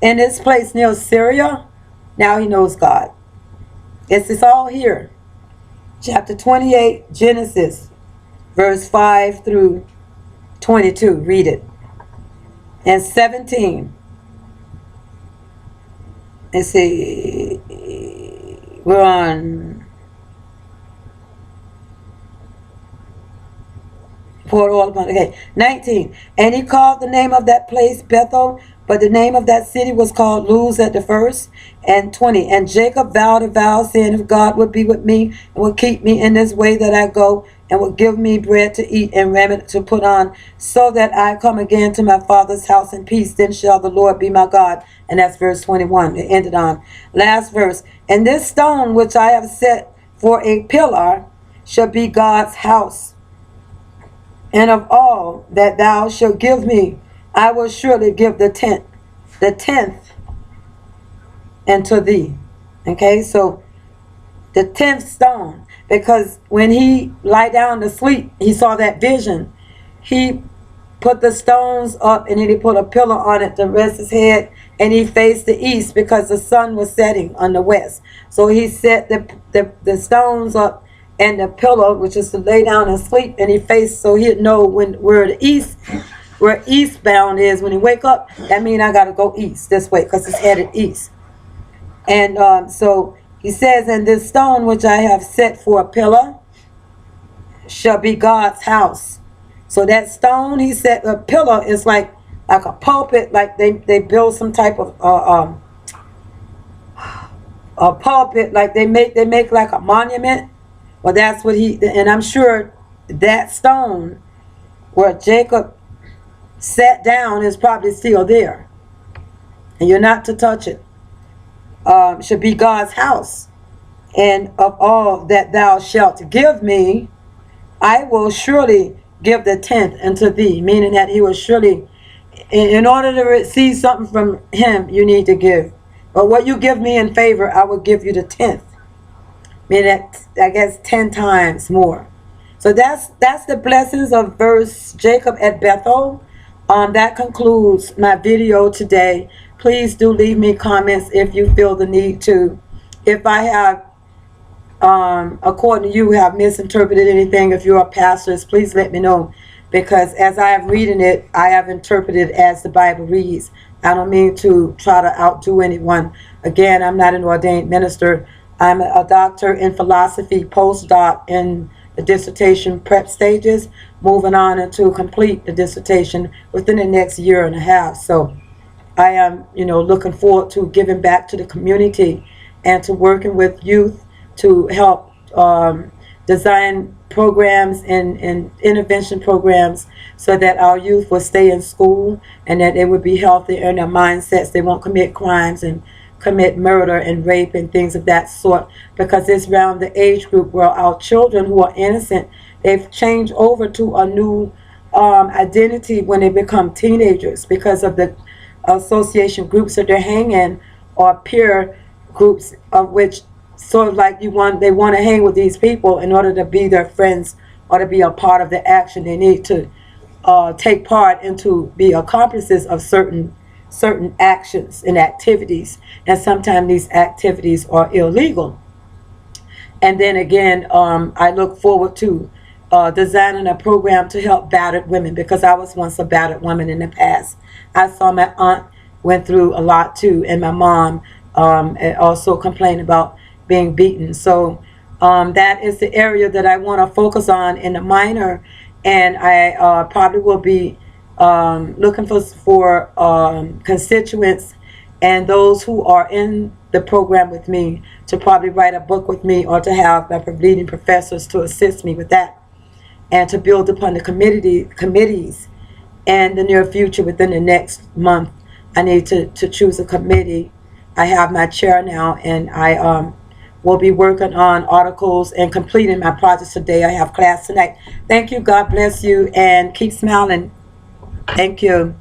in this place near Syria, now he knows God. It's all here. Chapter 28, Genesis, verse 5 through 22. Read it. And 17. Let's see. We're on... poured oil upon it. Okay, 19. And he called the name of that place Bethel, but the name of that city was called Luz at the first. And 20. And Jacob vowed a vow, saying, if God would be with me and would keep me in this way that I go, and will give me bread to eat and raiment to put on, so that I come again to my father's house in peace. Then shall the Lord be my God. And that's verse 21. It ended on. Last verse. And this stone which I have set for a pillar shall be God's house. And of all that thou shalt give me, I will surely give the tenth unto thee. Okay, so the 10th stone, because when he lie down to sleep, he saw that vision. He put the stones up, and then he put a pillow on it to rest his head, and he faced the east because the sun was setting on the west. So he set the stones up and the pillow, which is to lay down and sleep, and he faced, so he'd know where eastbound is. When he wake up, that means I got to go east this way because it's headed east. And so he says, and this stone which I have set for a pillar shall be God's house. So that stone, he said, a pillar is like a pulpit, like they build some type of a pulpit, like they make like a monument. Well, that's what and I'm sure that stone where Jacob sat down is probably still there, and you're not to touch it. Should be God's house. And of all that thou shalt give me, I will surely give the 10th unto thee. Meaning that he will surely, in order to receive something from him, you need to give. But what you give me in favor, I will give you the 10th. Meaning that, I guess, 10 times more. So that's the blessings of verse Jacob at Bethel. That concludes my video today. Please do leave me comments if you feel the need to. If I have, according to you, have misinterpreted anything, if you're a pastor, please let me know. Because as I have reading it, I have interpreted as the Bible reads. I don't mean to try to outdo anyone. Again, I'm not an ordained minister. I'm a doctor in philosophy, postdoc in the dissertation prep stages, moving on into complete the dissertation within the next year and a half. So I am, looking forward to giving back to the community and to working with youth to help design programs and intervention programs so that our youth will stay in school and that they would be healthy in their mindsets. They won't commit crimes and commit murder and rape and things of that sort, because it's around the age group where our children who are innocent, they've changed over to a new identity when they become teenagers because of the association groups that they're hanging, or peer groups of which sort of like they want to hang with these people in order to be their friends or to be a part of the action. They need to take part and to be accomplices of certain actions and activities, and sometimes these activities are illegal. And then again, I look forward to designing a program to help battered women, because I was once a battered woman in the past. I saw my aunt went through a lot too, and my mom also complained about being beaten. So that is the area that I want to focus on in the minor, and I probably will be looking for constituents and those who are in the program with me to probably write a book with me, or to have my leading professors to assist me with that, and to build upon the committees in the near future. Within the next month, I need to choose a committee. I have my chair now, and I will be working on articles and completing my projects today. I have class tonight. Thank you. God bless you, and keep smiling. Thank you.